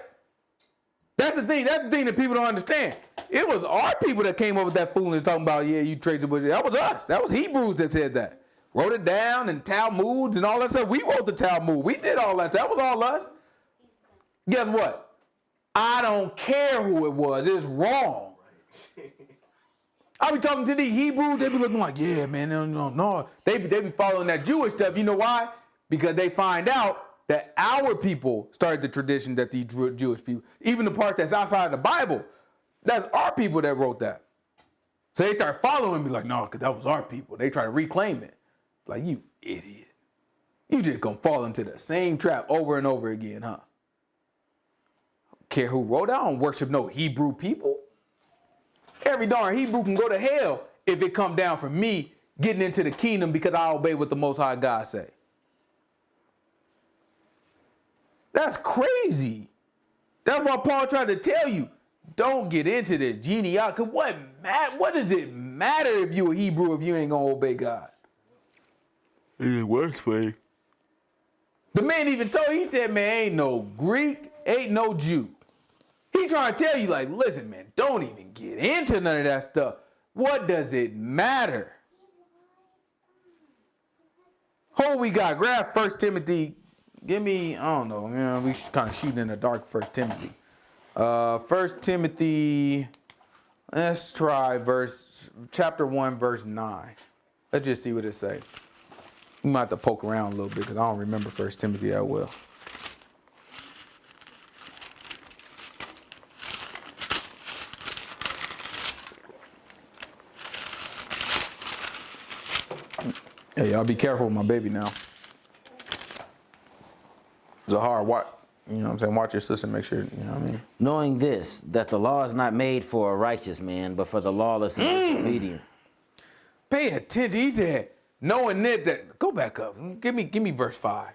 That's the thing. That's the thing that people don't understand. It was our people that came up with that foolishness talking about, you trace it. That was us. That was Hebrews that said that. Wrote it down and Talmuds and all that stuff. We wrote the Talmud. We did all that. That was all us. Guess what? I don't care who it was. It's wrong. I be talking to these Hebrews. They be looking like, yeah, man, no. They be following that Jewish stuff. You know why? Because they find out that our people started the tradition that these Jewish people, even the part that's outside of the Bible, that's our people that wrote that. So they start following and be like, no, because that was our people. They try to reclaim it. Like, you idiot. You just gonna fall into the same trap over and over again, huh? Don't care who wrote it. I don't worship no Hebrew people. Every darn Hebrew can go to hell if it come down from me getting into the kingdom because I obey what the Most High God say. That's crazy. That's why Paul tried to tell you, don't get into the genealogy. What does it matter if you a Hebrew if you ain't gonna obey God? It works for you. The man even told, he said, man, ain't no Greek, ain't no Jew. He trying to tell you, like, listen, man, don't even get into none of that stuff. What does it matter? Who we got? Grab 1 Timothy. Give me, I don't know, man, we kind of shooting in the dark 1 Timothy. 1 Timothy, let's try chapter 1, verse 9. Let's just see what it say. We might have to poke around a little bit because I don't remember 1 Timothy that well. Hey, y'all be careful with my baby now. Zahar, watch. You know what I'm saying? Watch your sister, make sure, you know what I mean? Knowing this, that the law is not made for a righteous man, but for the lawless and disobedient. Pay attention. He said, knowing that, go back up. Give me verse 5.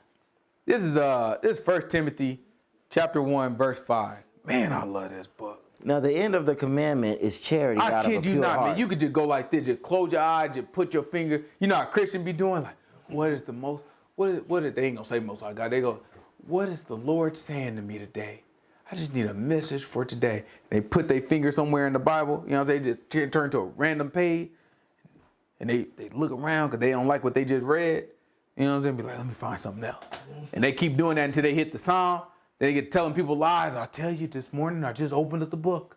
This is 1 Timothy chapter 1, verse 5. Man, I love this book. Now, the end of the commandment is charity out of a pure I kid you not, heart. man. You could just go like this. Just close your eyes. Just put your finger. You know how Christians be doing? Like, what is the most, what is, they ain't going to say most high God. They go, what is the Lord saying to me today? I just need a message for today. They put their finger somewhere in the Bible. You know what I'm saying? They just turn to a random page. And they look around because they don't like what they just read. You know what I'm saying? Be like, let me find something else. And they keep doing that until they hit the Psalm. They get telling people lies. I tell you this morning, I just opened up the book.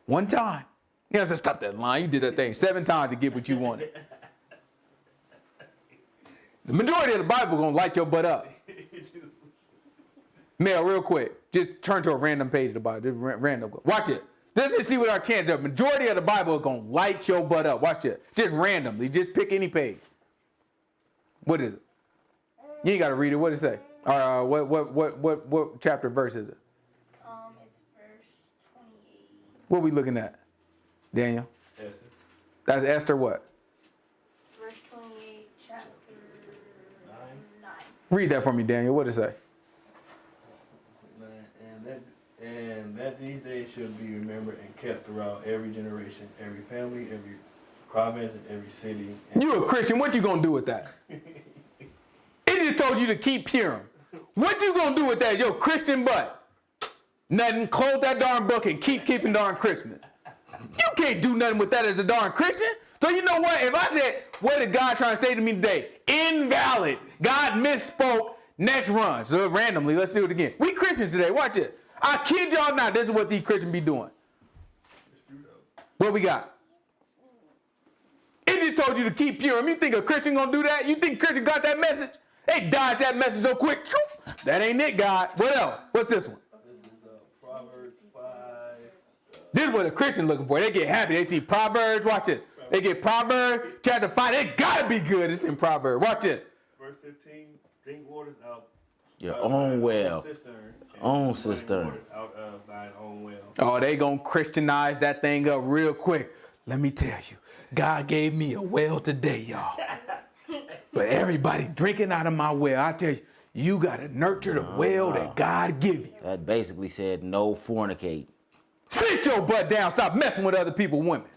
One time. You know, I said, stop that line. You did that thing 7 times to get what you wanted. The majority of the Bible going to light your butt up. Mel, real quick. Just turn to a random page of the Bible. Just random. Watch it. Let's just see what our chances are. Majority of the Bible is going to light your butt up. Watch it. Just randomly. Just pick any page. What is it? You ain't got to read it. What does it say? What chapter verse is it? It's verse 28. What are we looking at? Daniel? Esther. That's Esther what? Verse 28, chapter 9. Read that for me, Daniel. What does it say? And that these days should be remembered and kept throughout every generation, every family, every province, and every city. You a Christian. What you going to do with that? It just told you to keep Purim. What you going to do with that, your Christian butt? Nothing. Close that darn book and keep keeping darn Christmas. You can't do nothing with that as a darn Christian. So you know what? If I said, what is God trying to say to me today? Invalid. God misspoke. Next run. So randomly, let's do it again. We Christians today. Watch this. I kid y'all not. This is what these Christians be doing. What we got? It Jesus told you to keep pure. You think a Christian gonna do that? You think Christian got that message? They dodged that message so quick. That ain't it, God. What else? What's this one? This is Proverbs 5. This is what a Christian looking for. They get happy. They see Proverbs. Watch it. They get Proverbs chapter 5. They gotta be good. It's in Proverbs. Watch it. Verse 15. Drink waters out. Your own well. Own Cistern. cistern. Out of thine own well. Oh, they gonna Christianize that thing up real quick. Let me tell you, God gave me a well today, y'all. But everybody drinking out of my well, I tell you, you gotta nurture the well that God give you. That basically said no fornicate. Sit your butt down. Stop messing with other people's women.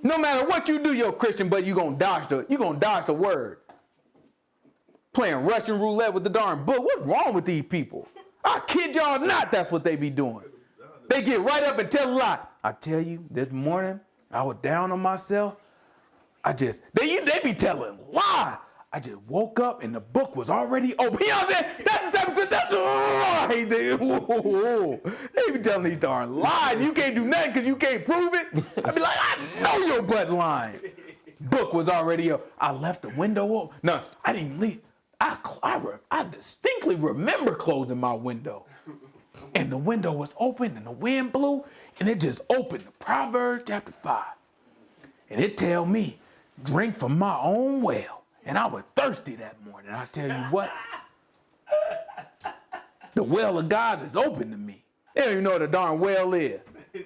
No matter what you do, you're a Christian, but you gonna dodge the word. Playing Russian roulette with the darn book. What's wrong with these people? I kid y'all not, that's what they be doing. They get right up and tell a lie. I tell you, this morning, I was down on myself. They be telling lie. I just woke up and the book was already open. You know what I'm saying? That's the type of stuff. That's the lie. They be telling these darn lies. You can't do nothing because you can't prove it. I be like, I know your butt lying. Book was already up. I left the window open. No, I didn't leave. I distinctly remember closing my window. And the window was open and the wind blew and it just opened to Proverbs chapter 5. And it tell me, drink from my own well. And I was thirsty that morning. I tell you what, the well of God is open to me. They don't even know what a darn well is. They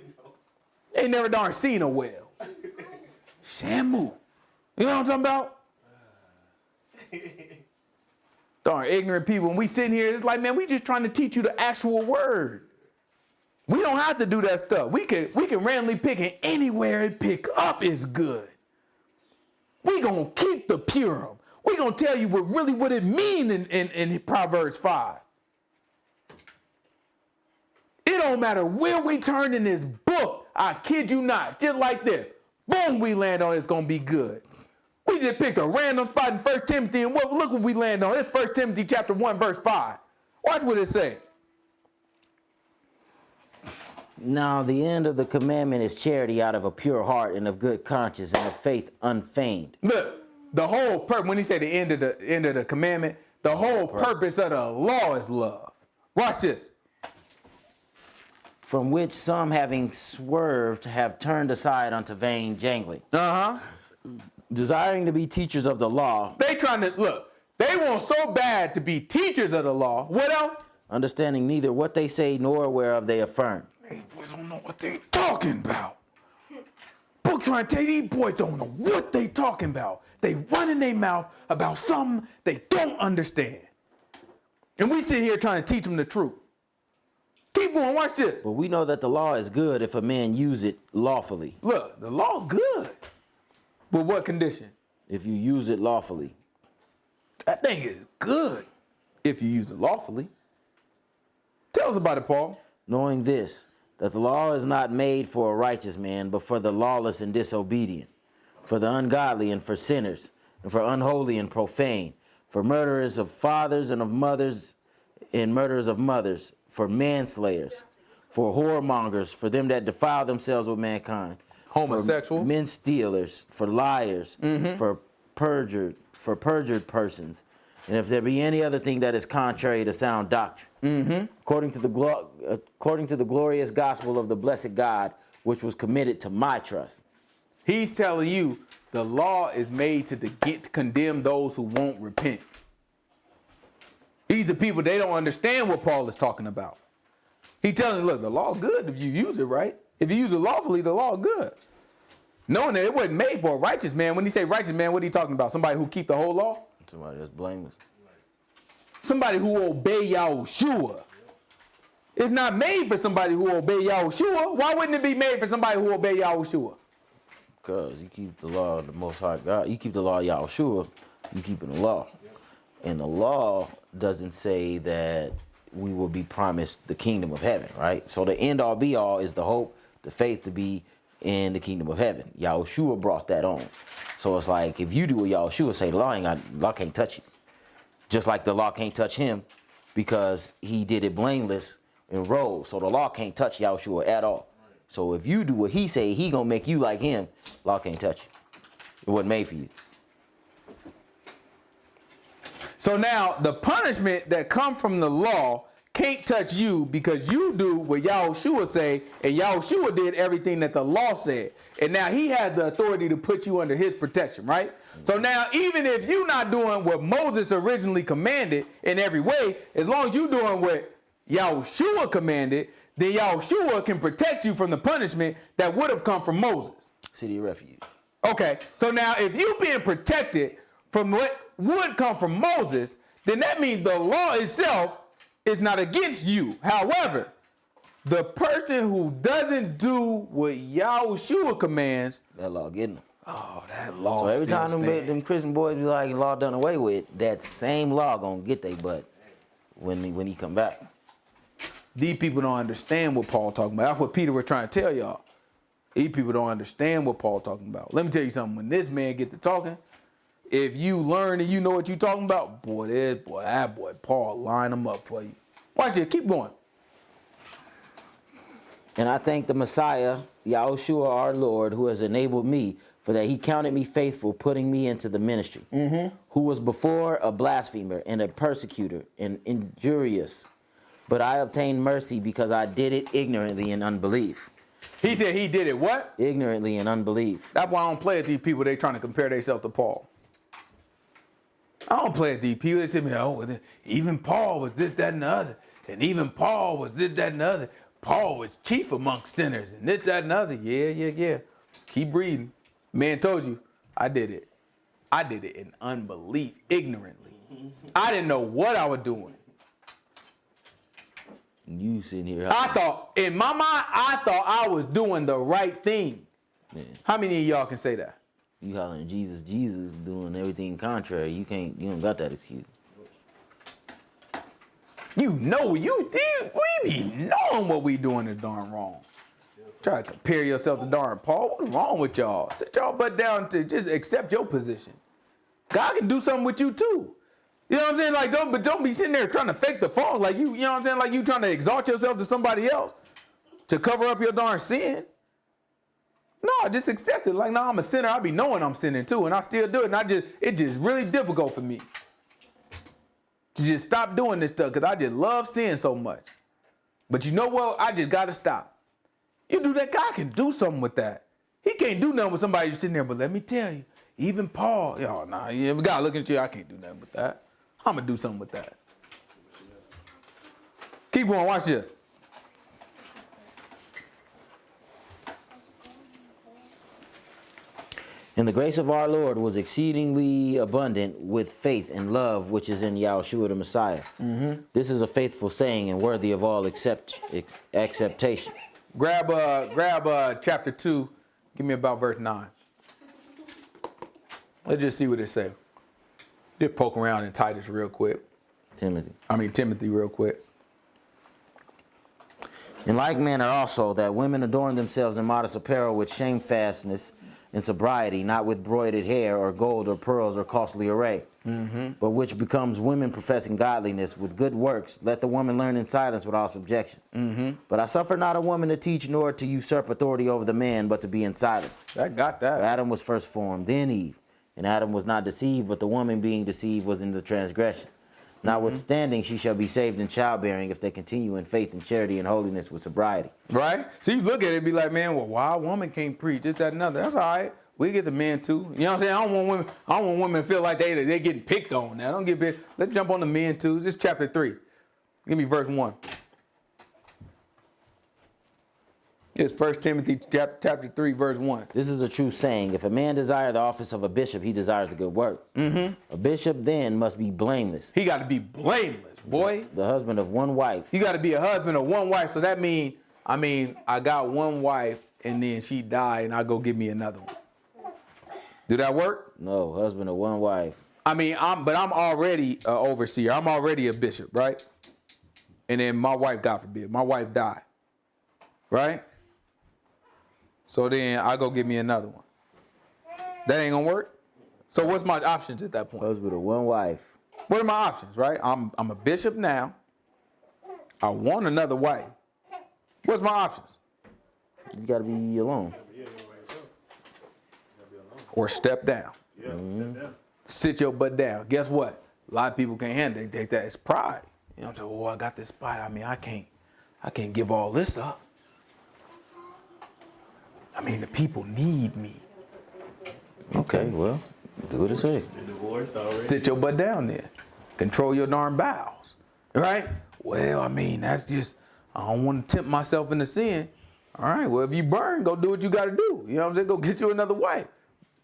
ain't never darn seen a well. Shamu. You know what I'm talking about? Darn ignorant people. When we sitting here, it's like, man, we just trying to teach you the actual word. We don't have to do that stuff. We can randomly pick and anywhere it pick up is good. We gonna keep the Purim. We gonna tell you what it mean in Proverbs 5. It don't matter where we turn in this book. I kid you not. Just like this. Boom, we land on it's gonna be good. We just picked a random spot in 1 Timothy and look what we land on. It's 1 Timothy chapter 1 verse 5. Watch what it says. Now the end of the commandment is charity out of a pure heart and of good conscience and of faith unfeigned. Look, the whole purpose, when he said the end of the commandment, the whole purpose of the law is love. Watch this. From which some having swerved have turned aside unto vain jangling. Desiring to be teachers of the law. They want so bad to be teachers of the law. What else? Understanding neither what they say nor whereof they affirm. These boys don't know what they talking about. Book trying to tell you, these boys don't know what they talking about. They running their mouth about something they don't understand. And we sit here trying to teach them the truth. Keep going, watch this. But we know that the law is good if a man use it lawfully. Look, the law good. But what condition? If you use it lawfully. That thing is good if you use it lawfully. Tell us about it, Paul. Knowing this, that the law is not made for a righteous man, but for the lawless and disobedient, for the ungodly and for sinners, and for unholy and profane, for murderers of fathers and of mothers, and murderers of mothers, for manslayers, for whoremongers, for them that defile themselves with mankind, homosexuals, for men stealers, for liars, for perjured persons, and if there be any other thing that is contrary to sound doctrine, according to the glorious gospel of the blessed God, which was committed to my trust. He's telling you the law is made to condemn those who won't repent. These the people, they don't understand what Paul is talking about. He's telling you, look, the law is good if you use it right. If you use it lawfully, the law is good. Knowing that it wasn't made for a righteous man. When he say righteous man, what are you talking about? Somebody who keep the whole law? Somebody that's blameless. Somebody who obey Yahushua. It's not made for somebody who obey Yahushua. Why wouldn't it be made for somebody who obey Yahushua? Because you keep the law of the Most High God. You keep the law of Yahushua, you keeping the law. And the law doesn't say that we will be promised the kingdom of heaven, right? So the end all be all is the hope, the faith to be in the kingdom of heaven. Yahushua brought that on. So it's like, if you do what Yahushua say, the law can't touch you. Just like the law can't touch him because he did it blameless and rose. So the law can't touch Yahushua at all. So if you do what he say, he gonna make you like him. Law can't touch you. It wasn't made for you. So now the punishment that comes from the law can't touch you because you do what Yahushua say, and Yahushua did everything that the law said. And now he has the authority to put you under his protection, right? So now even if you're not doing what Moses originally commanded in every way, as long as you're doing what Yahushua commanded, then Yahushua can protect you from the punishment that would have come from Moses. City of refuge. Okay, so now if you being protected from what would come from Moses, then that means the law itself is not against you. However, the person who doesn't do what Yahushua commands, That law getting them. oh, that law. So every still time stands. them Christian boys be like, law done away with, that same law gonna get they butt when he come back. These people don't understand what Paul talking about. That's what Peter was trying to tell y'all. These people don't understand what Paul talking about. Let me tell you something. When this man get to talking, if you learn and you know what you talking about, that boy Paul line them up for you. Watch it. Keep going. And I thank the Messiah, Yahushua our Lord, who has enabled me, for that he counted me faithful, putting me into the ministry, who was before a blasphemer and a persecutor and injurious. But I obtained mercy because I did it ignorantly in unbelief. He said he did it what? Ignorantly in unbelief. That's why I don't play with these people. They trying to compare themselves to Paul. I don't play with these people. They say, oh, even Paul was this, that, and the other. And even Paul was this, that, and the other. Paul was chief amongst sinners and this, that, and the other. Yeah. Keep reading. Man told you, I did it. I did it in unbelief, ignorantly. I didn't know what I was doing. You sitting here. I thought, in my mind, I was doing the right thing. Man, How many of y'all can say that? you hollering Jesus, doing everything contrary. You don't got that excuse. You know, we be knowing what we doing is darn wrong. Try to compare yourself to darn Paul. What's wrong with y'all? Sit y'all butt down to just accept your position. God can do something with you too. You know what I'm saying? Like, don't be sitting there trying to fake the fall. Like you know what I'm saying? Like you trying to exalt yourself to somebody else to cover up your darn sin. No, just accept it. Like, no, I'm a sinner. I be knowing I'm sinning too, and I still do it. And it's just really difficult for me to just stop doing this stuff because I just love sin so much. But you know what? I just got to stop. You do that, God can do something with that. He can't do nothing with somebody who's sitting there, but let me tell you, even Paul, we got to look at you. I can't do nothing with that. I'm going to do something with that. Keep going. Watch this. And the grace of our Lord was exceedingly abundant with faith and love, which is in Yahushua the Messiah. This is a faithful saying and worthy of all acceptation. Grab chapter 2. Give me about verse 9. Let's just see what it says. Just poke around in Titus real quick. Timothy real quick. In like manner also, that women adorn themselves in modest apparel with shamefastness and sobriety, not with broidered hair or gold or pearls or costly array, but which becomes women professing godliness with good works. Let the woman learn in silence with all subjection. But I suffer not a woman to teach nor to usurp authority over the man, but to be in silence. I got that. For Adam was first formed, then Eve. And Adam was not deceived, but the woman being deceived was in the transgression. Notwithstanding, she shall be saved in childbearing if they continue in faith and charity and holiness with sobriety. Right? So you look at it and be like, man, well, why a woman can't preach this, that, and other. That's all right. We get the men too. You know what I'm saying? I don't want women to feel like they getting picked on now. Don't get bit. Let's jump on the men too. This is chapter 3. Give me verse 1. It's 1 Timothy chapter 3, verse 1. This is a true saying. If a man desire the office of a bishop, he desires a good work. A bishop then must be blameless. He got to be blameless, boy. The husband of one wife. You got to be a husband of one wife. So that means, I got one wife and then she died and I go get me another one. Do that work? No, husband of one wife. I'm already an overseer. I'm already a bishop, right? And then my wife, God forbid, my wife died, right? So then I go get me another one. That ain't gonna work. So what's my options at that point? Husband of one wife. What are my options, right? I'm a bishop now. I want another wife. What's my options? You got to be alone. Or step down. Yeah, step down. Sit your butt down. Guess what? A lot of people can't handle it. They think that it's pride. You know what I'm saying? Oh, I got this spot. I mean, I can't give all this up. I mean, the people need me. Okay, well, do what it say. The divorce already. Sit your butt down there. Control your darn bowels. Right? Well, I mean, that's just, I don't want to tempt myself into sin. All right, well, if you burn, go do what you got to do. You know what I'm saying? Go get you another wife.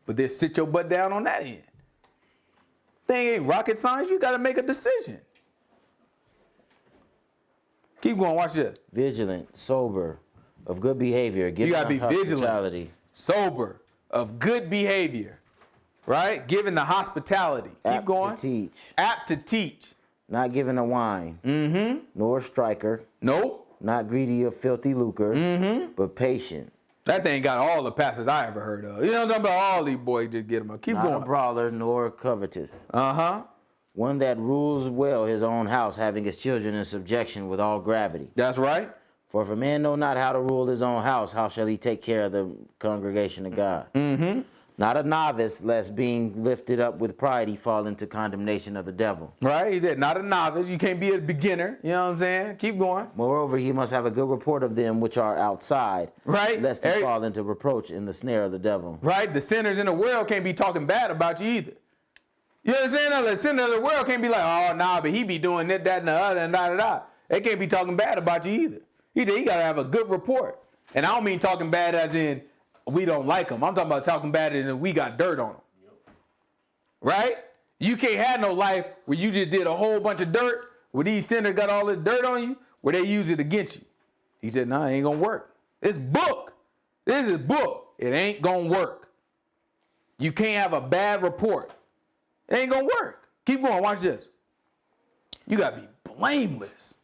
But then sit your butt down on that end. Thing ain't rocket science. You got to make a decision. Keep going. Watch this. Vigilant, sober, of good behavior. You got to be vigilant, hospitality. sober, of good behavior. Right? Giving the hospitality. Keep Apt going. to teach. Apt to teach. Not giving a whine. Nor striker. Nope. Not greedy of filthy lucre. But patient. That thing got all the pastors I ever heard of. You know what I'm talking about? All these boys just get them up. Keep Not going. a brawler, nor covetous. Uh-huh. One that rules well his own house, having his children in subjection with all gravity. That's right. For if a man know not how to rule his own house, how shall he take care of the congregation of God? Not a novice, lest being lifted up with pride he fall into condemnation of the devil. Right? He said, not a novice. You can't be a beginner. You know what I'm saying? Keep going. Moreover, he must have a good report of them which are outside, Right? lest he fall into reproach in the snare of the devil. Right? The sinners in the world can't be talking bad about you either. You know what I'm saying? The sinners in the world can't be like, oh, nah, but he be doing this, that, and the other, and da-da-da. They can't be talking bad about you either. He got to have a good report. And I don't mean talking bad as in we don't like him. I'm talking about talking bad as in we got dirt on him. Right? You can't have no life where you just did a whole bunch of dirt, where these sinners got all this dirt on you, where they use it against you. He said, nah, it ain't going to work. This book. This is book. It ain't going to work. You can't have a bad report. It ain't going to work. Keep going. Watch this. You got to be blameless.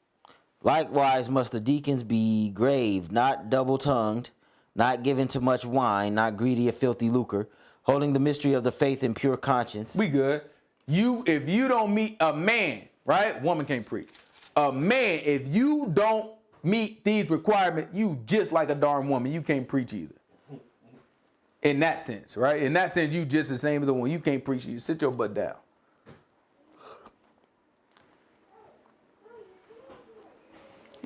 Likewise must the deacons be grave, not double-tongued, not given to much wine, not greedy of filthy lucre, holding the mystery of the faith in pure conscience. We good. If you don't meet a man, right? Woman can't preach. A man, if you don't meet these requirements, you just like a darn woman. You can't preach either. In that sense, right? In that sense, you just the same as the one. You can't preach. You sit your butt down.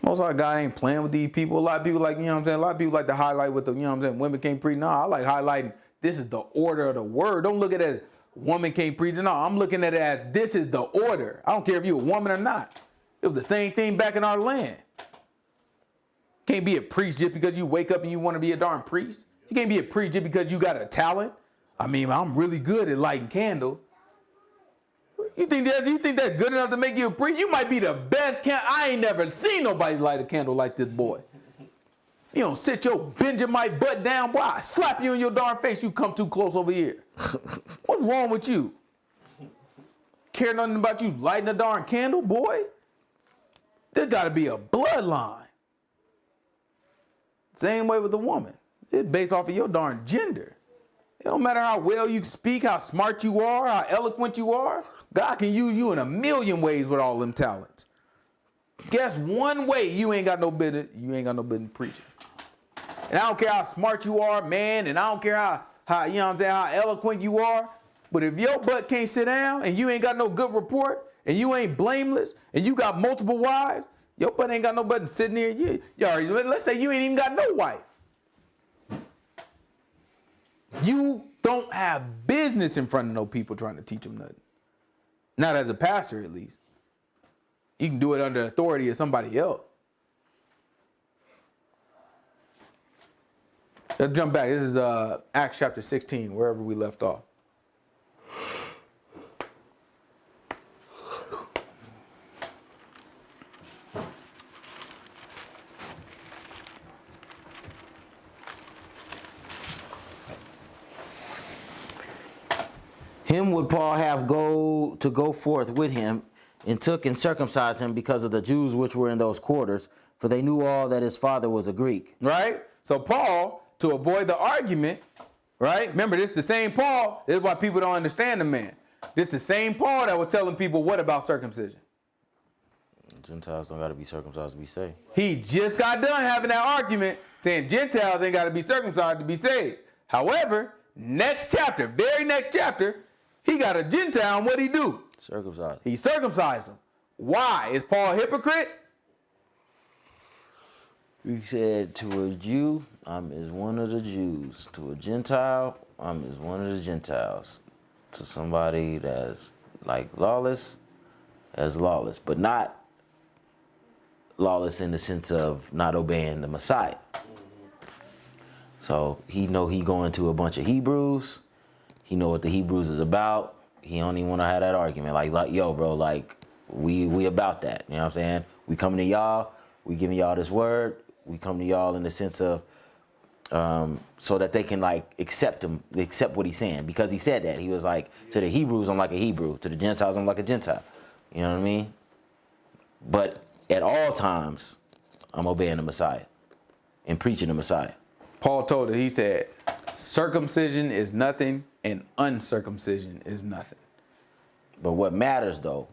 Most of our God ain't playing with these people. A lot of people like, you know what I'm saying? A lot of people like to highlight with the, you know what I'm saying? Women can't preach. No, I like highlighting. This is the order of the word. Don't look at it as woman can't preach. No, I'm looking at it as this is the order. I don't care if you're a woman or not. It was the same thing back in our land. Can't be a priest just because you wake up and you want to be a darn priest. You can't be a priest just because you got a talent. I mean, I'm really good at lighting candles. You think that's good enough to make you a priest? You might be the best. I ain't never seen nobody light a candle like this boy. If you don't sit your Benjamite butt down, boy, I slap you in your darn face. You come too close over here. What's wrong with you? Care nothing about you lighting a darn candle, boy? There's got to be a bloodline. Same way with the woman. It's based off of your darn gender. It don't matter how well you speak, how smart you are, how eloquent you are. God can use you in a million ways with all them talents. Guess one way you ain't got no business preaching. And I don't care how smart you are, man, and I don't care how you know what I'm saying, how eloquent you are. But if your butt can't sit down and you ain't got no good report and you ain't blameless and you got multiple wives, your butt ain't got no button sitting there. Let's say you ain't even got no wife. You don't have business in front of no people trying to teach them nothing. Not as a pastor, at least. You can do it under authority of somebody else. Let's jump back. This is Acts chapter 16, wherever we left off. Him would Paul have to go forth with him, and took and circumcised him because of the Jews which were in those quarters, for they knew all that his father was a Greek. Right? So Paul, to avoid the argument, right? Remember, this is the same Paul. This is why people don't understand the man. This is the same Paul that was telling people what about circumcision? Gentiles don't got to be circumcised to be saved. He just got done having that argument saying Gentiles ain't got to be circumcised to be saved. However, next chapter, very next chapter, he got a Gentile, and what'd he do? Circumcised. He circumcised him. Why? Is Paul a hypocrite? He said, to a Jew, I'm as one of the Jews. To a Gentile, I'm as one of the Gentiles. To somebody that's like lawless, as lawless. But not lawless in the sense of not obeying the Messiah. So he know he going to a bunch of Hebrews. He know what the Hebrews is about. He don't even want to have that argument. Like, yo, bro, like, we about that. You know what I'm saying? We coming to y'all. We giving y'all this word. We come to y'all in the sense of so that they can like accept what he's saying, because he said that. He was like, to the Hebrews, I'm like a Hebrew. To the Gentiles, I'm like a Gentile. You know what I mean? But at all times, I'm obeying the Messiah and preaching the Messiah. Paul told it, he said, circumcision is nothing and uncircumcision is nothing. But what matters though,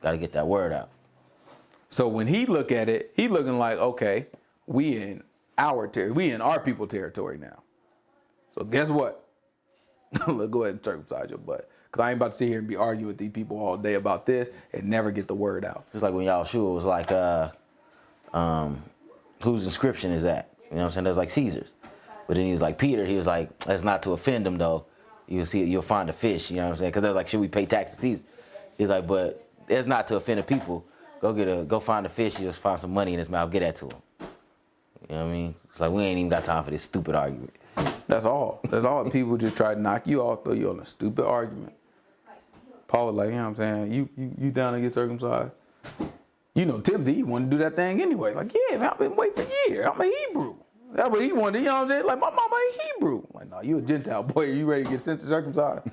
got to get that word out. So when he look at it, he looking like, okay, we in our territory, we in our people territory now. So guess what? Let's go ahead and circumcise your butt. Because I ain't about to sit here and be arguing with these people all day about this and never get the word out. Just like when Yahshua was like, whose inscription is that? You know what I'm saying? That's like Caesar's. But then he was like, Peter, he was like, that's not to offend them though. You'll find a fish, you know what I'm saying? Because they're like, should we pay tax to Caesar? He's like, but it's not to offend the people. Go find a fish, you just find some money in his mouth, get that to him. You know what I mean? It's like, we ain't even got time for this stupid argument. That's all. That's all. People just try to knock you off, throw you on a stupid argument. Paul was like, you know what I'm saying? You down to get circumcised? You know, Timothy, he wanted to do that thing anyway. Like, yeah, man, I've been waiting for years. I'm a Hebrew. That's what he wanted, you know what I'm saying? Like, my mama ain't Hebrew. Like, no, you a Gentile boy. Are you ready to get sent to circumcised?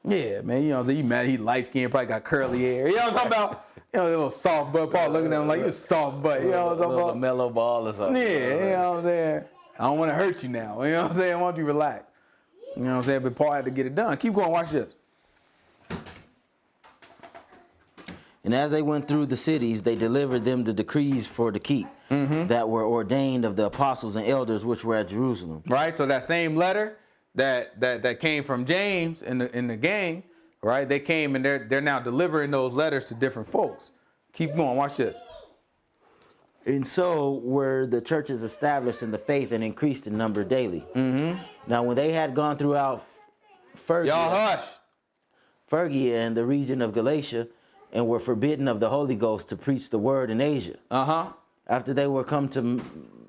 Yeah, man, you know what I'm saying? You mad, he light skinned, probably got curly hair. You know what I'm talking about? You know, a little soft butt. Paul looking at him like, you a soft butt. You know what I'm talking about? A mellow ball or something. Yeah, you know what I'm saying? I don't want to hurt you now. You know what I'm saying? I want you to relax. You know what I'm saying? But Paul had to get it done. Keep going, watch this. And as they went through the cities, they delivered them the decrees for to keep that were ordained of the apostles and elders which were at Jerusalem. Right, so that same letter that came from James in the gang, right? They came and they're now delivering those letters to different folks. Keep going, watch this. And so were the churches established in the faith and increased in number daily. Now when they had gone throughout Phrygia and the region of Galatia, and were forbidden of the Holy Ghost to preach the word in Asia. After they were come to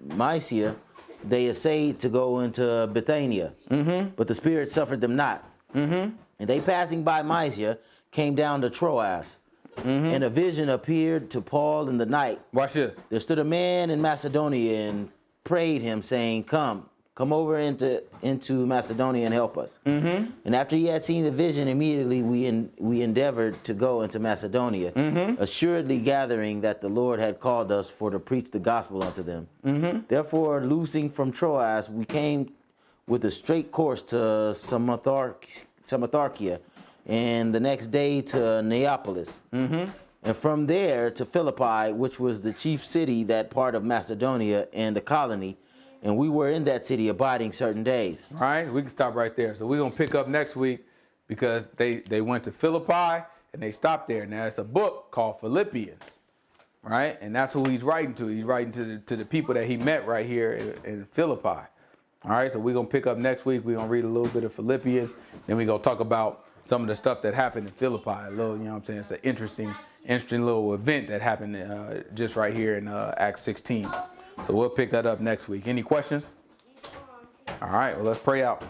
Mysia, they essayed to go into Bithynia, but the Spirit suffered them not. And they passing by Mysia came down to Troas, and a vision appeared to Paul in the night. Watch this. There stood a man in Macedonia and prayed him, saying, Come over into Macedonia and help us. And after he had seen the vision, immediately we endeavored to go into Macedonia, assuredly gathering that the Lord had called us for to preach the gospel unto them. Therefore, loosing from Troas, we came with a straight course to Samothracia, and the next day to Neapolis. And from there to Philippi, which was the chief city, that part of Macedonia and the colony. And we were in that city abiding certain days. All right, we can stop right there. So we're going to pick up next week because they went to Philippi and they stopped there. Now, it's a book called Philippians, right? And that's who he's writing to. He's writing to the people that he met right here in Philippi. All right, so we're going to pick up next week. We're going to read a little bit of Philippians. Then we're going to talk about some of the stuff that happened in Philippi. A little, you know what I'm saying? It's an interesting little event that happened just right here in Acts 16. So we'll pick that up next week. Any questions? All right, well, let's pray out.